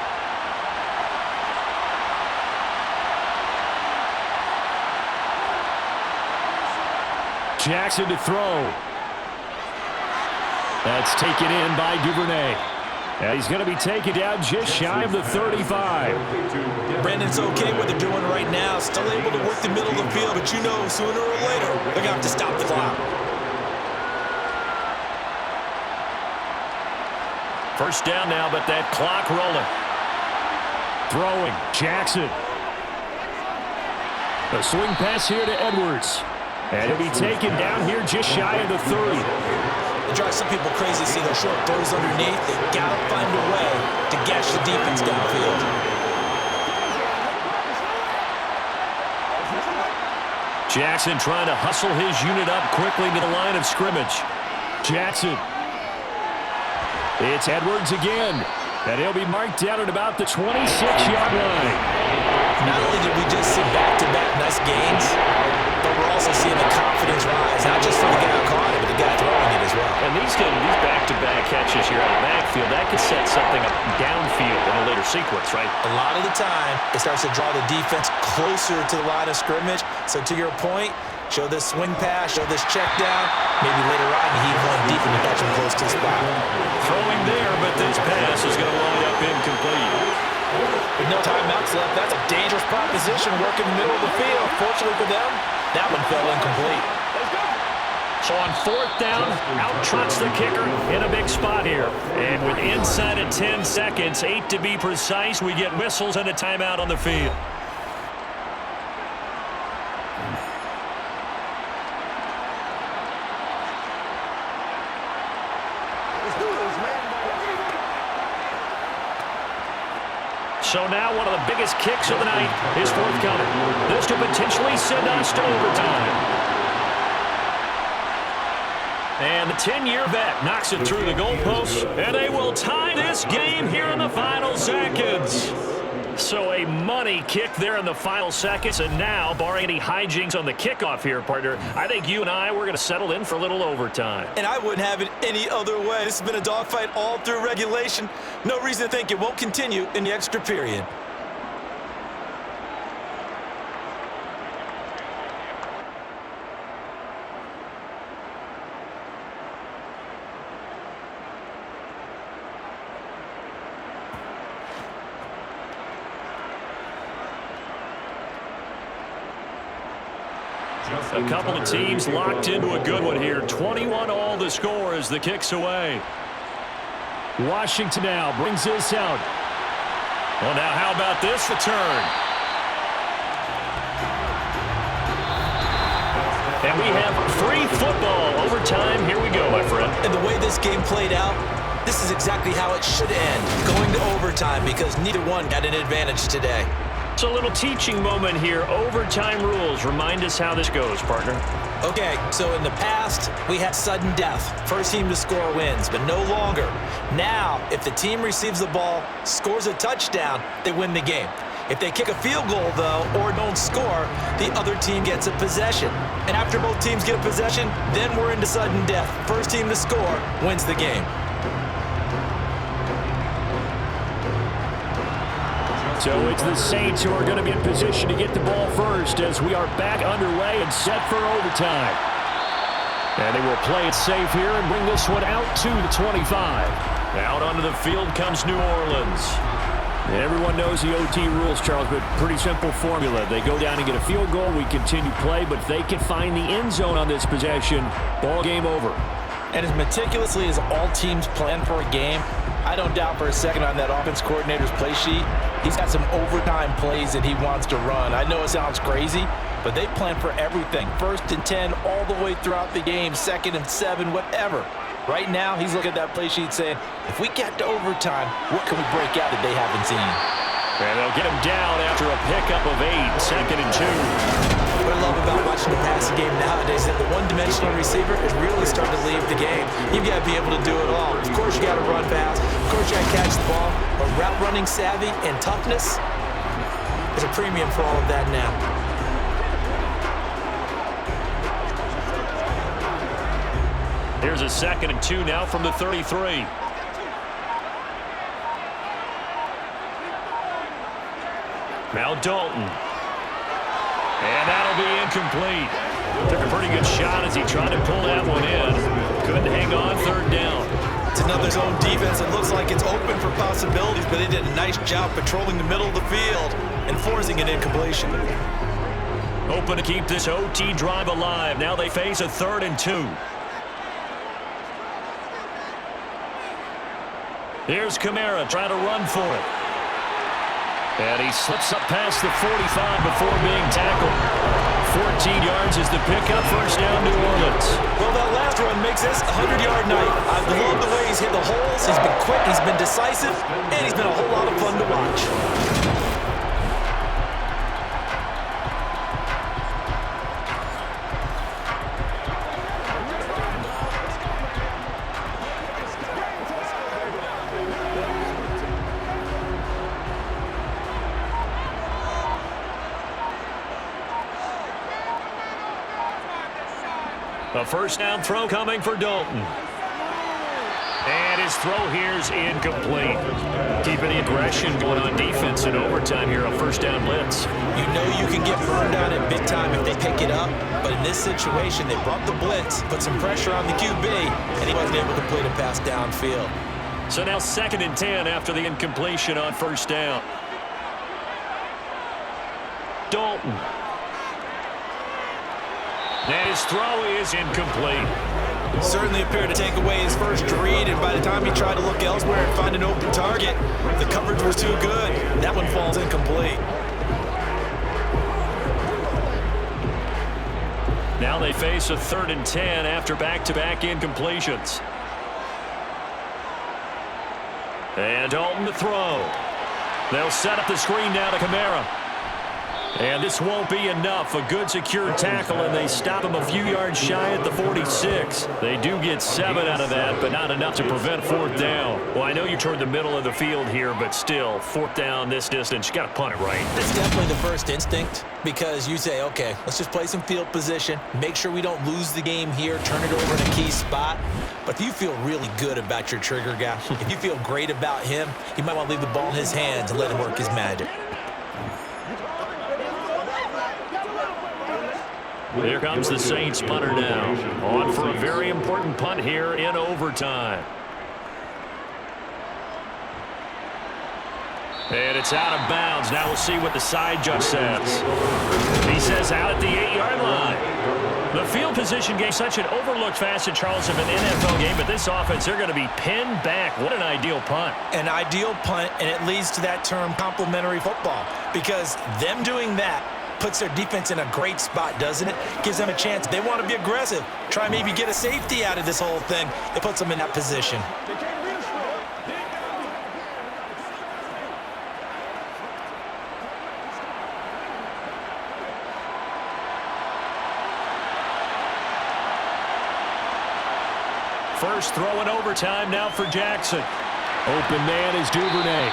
Jackson to throw. That's taken in by Duvernay. And he's going to be taken down just shy of the 35. Brandon's okay what they're doing right now. Still able to work the middle of the field, but you know sooner or later they're going to have to stop the clock. First down now, but that clock rolling. Throwing. Jackson. A swing pass here to Edwards. And he'll be taken down here just shy of the 30. It drives some people crazy to see those short throws underneath. They got to find a way to gash the defense downfield. Jackson trying to hustle his unit up quickly to the line of scrimmage. Jackson. It's Edwards again. And he'll be marked down at about the 26-yard line. Not only did we just see back-to-back nice gains, but we're also seeing the confidence rise, not just from the guy who caught it, but the guy throwing it as well. And these back-to-back catches here out of the backfield, that could set something up downfield in a later sequence, right? A lot of the time, it starts to draw the defense closer to the line of scrimmage. So to your point, show this swing pass, show this check down. Maybe later on, you heave one deep and you catch him close to the spot. Throwing there, but this pass is going to wind up incomplete. With no timeouts left, that's a dangerous proposition working the middle of the field. Fortunately for them, that one fell incomplete. So on 4th down, out trots the kicker in a big spot here. And with inside of 10 seconds, 8 to be precise, we get whistles and a timeout on the field. So now one of the biggest kicks of the night is forthcoming. This could potentially send us to overtime. And the 10-year vet knocks it through the goalposts, and they will tie this game here in the final seconds. So a money kick there in the final seconds, and now, barring any hijinks on the kickoff here, partner, I think you and I, we're going to settle in for a little overtime. And I wouldn't have it any other way. This has been a dogfight all through regulation. No reason to think it won't continue in the extra period. A couple of teams locked into a good one here. 21-all the score as the kick's away. Washington now brings this out. Well, now how about this return? And we have free football overtime. Here we go, my friend. And the way this game played out, this is exactly how it should end. Going to overtime because neither one got an advantage today. It's a little teaching moment here. Overtime rules. Remind us how this goes, partner. Okay, so in the past, we had sudden death. First team to score wins, but no longer. Now, if the team receives the ball, scores a touchdown, they win the game. If they kick a field goal, though, or don't score, the other team gets a possession. And after both teams get a possession, then we're into sudden death. First team to score wins the game. So it's the Saints who are going to be in position to get the ball first as we are back underway and set for overtime. And they will play it safe here and bring this one out to the 25. Out onto the field comes New Orleans. And everyone knows the OT rules, Charles, but pretty simple formula. They go down and get a field goal, we continue play, but if they can find the end zone on this possession, ball game over. And as meticulously as all teams plan for a game, I don't doubt for a second on that offense coordinator's play sheet, he's got some overtime plays that he wants to run. I know it sounds crazy, but they plan for everything. 1st and 10 all the way throughout the game, 2nd and 7, whatever. Right now, he's looking at that play sheet saying, if we get to overtime, what can we break out that they haven't seen? And they'll get him down after a pickup of 8, 2nd and 2. What I love about watching the passing game nowadays is that the one-dimensional receiver is really starting to leave the game. You've got to be able to do it all. Of course, you got to run fast. Of course, you got to catch the ball. But route running savvy and toughness is a premium for all of that now. Here's a 2nd and 2 now from the 33. Now Dalton. And that'll be incomplete. Took a pretty good shot as he tried to pull that one in. Couldn't hang on 3rd down. It's another zone defense. It looks like it's open for possibilities, but they did a nice job patrolling the middle of the field and forcing an incompletion. Open to keep this OT drive alive. Now they face a 3rd and 2. Here's Kamara trying to run for it. And he slips up past the 45 before being tackled. 14 yards is the pickup. First down, New Orleans. Well, that last run makes this a 100-yard night. I love the way he's hit the holes. He's been quick, he's been decisive, and he's been a whole lot of fun to watch. A first down throw coming for Dalton. And his throw here is incomplete. Keeping the aggression going on defense in overtime here, a first down blitz. You know you can get burned on it big time if they pick it up, but in this situation, they brought the blitz, put some pressure on the QB, and he wasn't able to complete a pass downfield. So now 2nd and 10 after the incompletion on first down. Dalton. And his throw is incomplete. Certainly appeared to take away his first read, and by the time he tried to look elsewhere and find an open target, the coverage was too good. That one falls incomplete. Now they face a 3rd and 10 after back-to-back incompletions. And Dalton to throw. They'll set up the screen now to Kamara. And this won't be enough. A good secure tackle, and they stop him a few yards shy at the 46. They do get 7 out of that, but not enough to prevent 4th down. Well, I know you're toward the middle of the field here, but still, 4th down this distance, you got to punt it right. It's definitely the first instinct because you say, okay, let's just play some field position, make sure we don't lose the game here, turn it over in a key spot. But if you feel really good about your trigger guy, if you feel great about him, you might want to leave the ball in his hands and let him work his magic. Here comes the Saints punter now. On for a very important punt here in overtime. And it's out of bounds. Now we'll see what the side judge says. He says out at the 8-yard line. The field position gave such an overlooked facet, Charles, of an NFL game, but this offense, they're going to be pinned back. What an ideal punt. An ideal punt, and it leads to that term complementary football because them doing that puts their defense in a great spot, doesn't it? Gives them a chance. They want to be aggressive. Try and maybe get a safety out of this whole thing. It puts them in that position. First throw in overtime now for Jackson. Open man is Duvernay.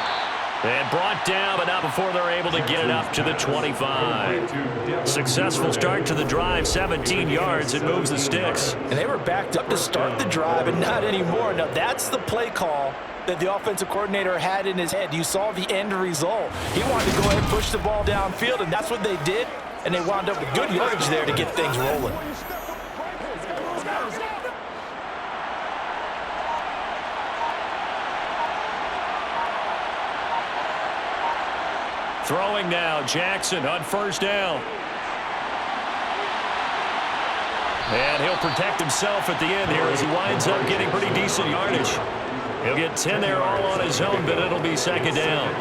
And brought down, but not before they're able to get it up to the 25. Successful start to the drive, 17 yards. It moves the sticks. And they were backed up to start the drive, and not anymore. Now, that's the play call that the offensive coordinator had in his head. You saw the end result. He wanted to go ahead and push the ball downfield, and that's what they did. And they wound up with good yardage there to get things rolling. Throwing now, Jackson on first down. And he'll protect himself at the end here as he winds up getting pretty decent yardage. He'll get 10 there all on his own, but it'll be second down.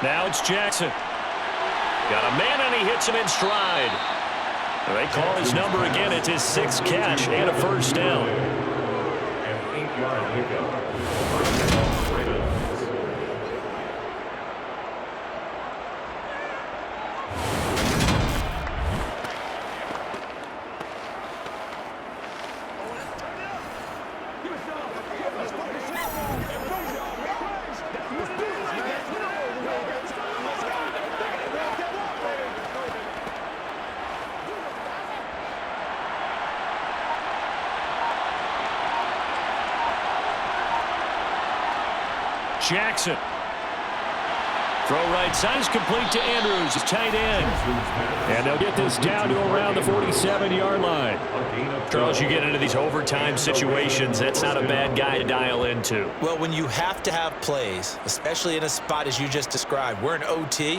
Now it's Jackson. Got a man, and he hits him in stride. They call his number again. It's his 6th catch and a first down. Jackson. Throw right side is complete to Andrews, tight end. And they'll get this down to around the 47-yard line. Charles, you get into these overtime situations, that's not a bad guy to dial into. Well, when you have to have plays, especially in a spot as you just described, we're in OT,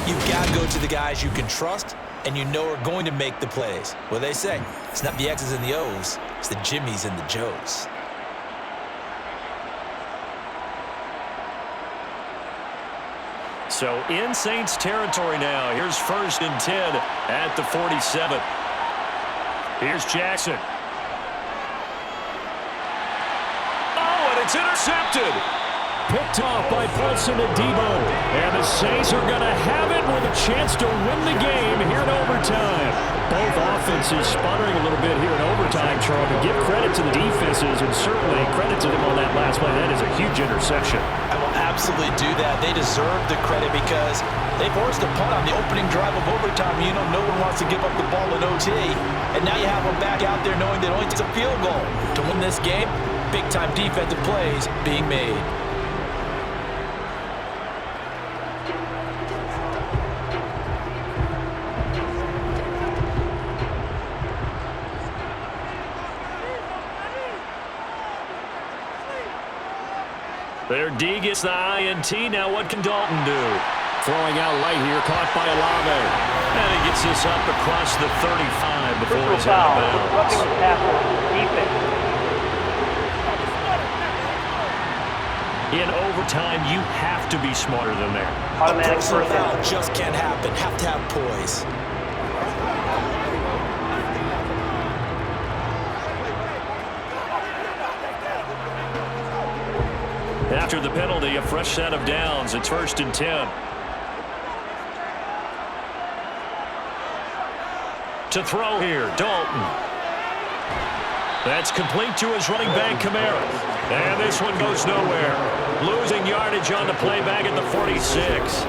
you've got to go to the guys you can trust and you know are going to make the plays. Well, they say, it's not the X's and the O's, it's the Jimmies and the Joes. So in Saints territory now. Here's 1st and 10 at the 47. Here's Jackson. Oh, and it's intercepted. Picked off by Paulson and Debo. And the Saints are going to have it with a chance to win the game here in overtime. Both offenses sputtering a little bit here in overtime, Charles. But give credit to the defenses and certainly credit to them on that last play. That is a huge interception. I will absolutely do that. They deserve the credit because they forced a punt on the opening drive of overtime. You know, no one wants to give up the ball in OT. And now you have them back out there knowing that it only takes a field goal to win this game. Big-time defensive plays being made. Their D gets the INT. Now what can Dalton do? Throwing out light here, caught by Olave. And he gets this up across the 35 before he's out of bounds. Roughing the passer, defense. In overtime, you have to be smarter than that. Automatic first down. Just can't happen. Have to have poise. After the penalty, a fresh set of downs. It's 1st and 10. To throw here, Dalton. That's complete to his running back, Kamara. And this one goes nowhere. Losing yardage on the play back at the 46.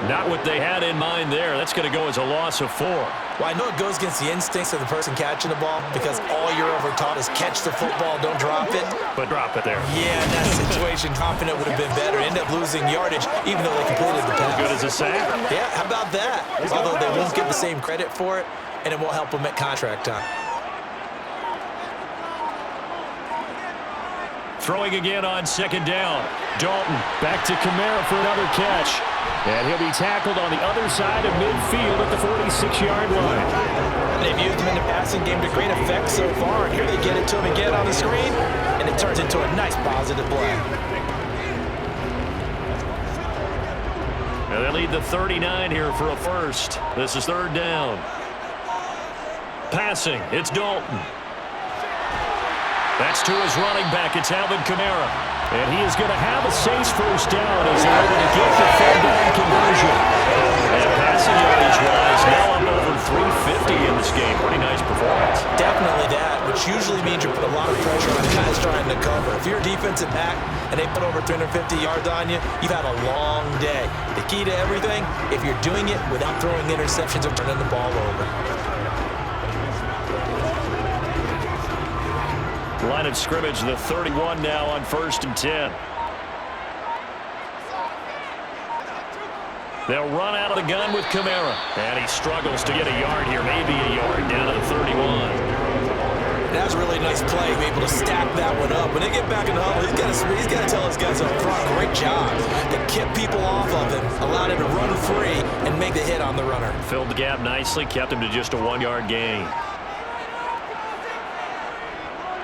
Not what they had in mind there. That's going to go as a loss of 4. Well, I know it goes against the instincts of the person catching the ball because all you're ever taught is catch the football, don't drop it. But drop it there. Yeah, in that situation, confident would have been better. End up losing yardage even though they completed the pass. Good as a sack. Yeah, how about that? Although they won't get the same credit for it, and it won't help them at contract time. Throwing again on 2nd down. Dalton back to Kamara for another catch. And he'll be tackled on the other side of midfield at the 46-yard line. They've used him in the passing game to great effect so far, and here they get it to him again on the screen, and it turns into a nice positive play. And they lead the 39 here for a first. This is third down. Passing, it's Dalton. That's to his running back. It's Alvin Kamara. And he is going to have a safe first down as they're able to get the third down conversion. And passing yardage-wise, now up over 350 in this game. Pretty nice performance. Definitely that, which usually means you put a lot of pressure on guys trying to cover. If you're a defensive back and they put over 350 yards on you, you've had a long day. The key to everything, if you're doing it without throwing interceptions or turning the ball over. Line of scrimmage, the 31 now on 1st and 10. They'll run out of the gun with Kamara. And he struggles to get a yard here, maybe a yard, down to the 31. That was a really nice play, be able to stack that one up. When they get back in the huddle, he's got to tell his guys up front, great job. They kept people off of him, allowed him to run free and make the hit on the runner. Filled the gap nicely, kept him to just a 1-yard gain.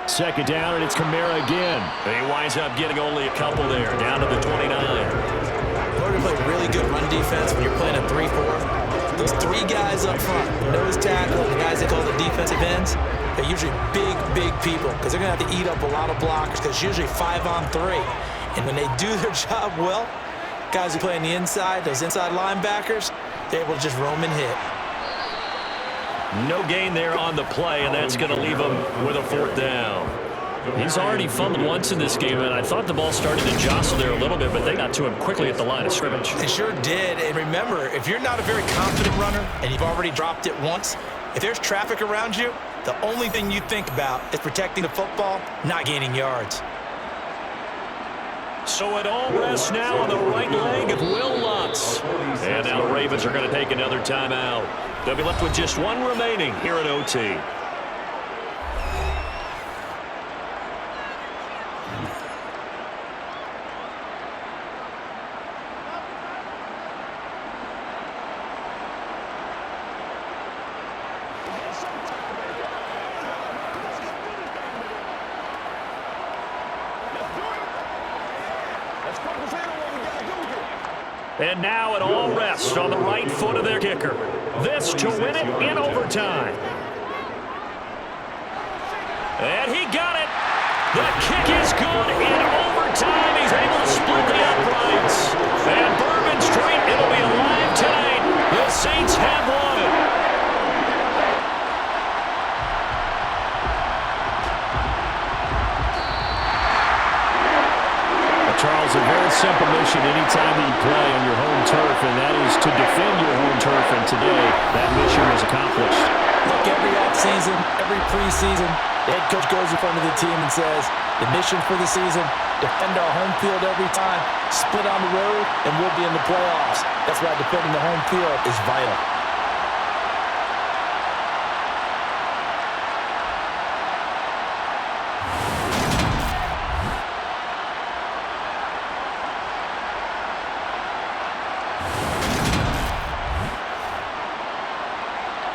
Second down, and it's Kamara again. He winds up getting only a couple there, down to the 29. In order to play really good run defense when you're playing a 3-4, those 3 guys up front, nose tackle, the guys they call the defensive ends, they're usually big people because they're going to have to eat up a lot of blockers because it's usually 5-on-3. And when they do their job well, guys who play on the inside, those inside linebackers, they're able to just roam and hit. No gain there on the play, and that's going to leave him with a 4th down. He's already fumbled once in this game, and I thought the ball started to jostle there a little bit, but they got to him quickly at the line of scrimmage. They sure did. And remember, if you're not a very confident runner and you've already dropped it once, if there's traffic around you, the only thing you think about is protecting the football, not gaining yards. So it all rests now on the right leg of Will Lutz. And now the Ravens are going to take another timeout. They'll be left with just 1 remaining here at OT. And now it all rests on the right foot of their kicker. This to win it in overtime. And he got it. The kick is good in overtime. He's able to split the uprights. And Bourbon Street, it'll be alive tonight. The Saints have won it. Charles, a very simple mission anytime that you play on your home turf, and that is to defend your home turf, and today that mission was accomplished. Look, every offseason, every preseason, the head coach goes in front of the team and says, the mission for the season, defend our home field every time, split on the road, and we'll be in the playoffs. That's why defending the home field is vital.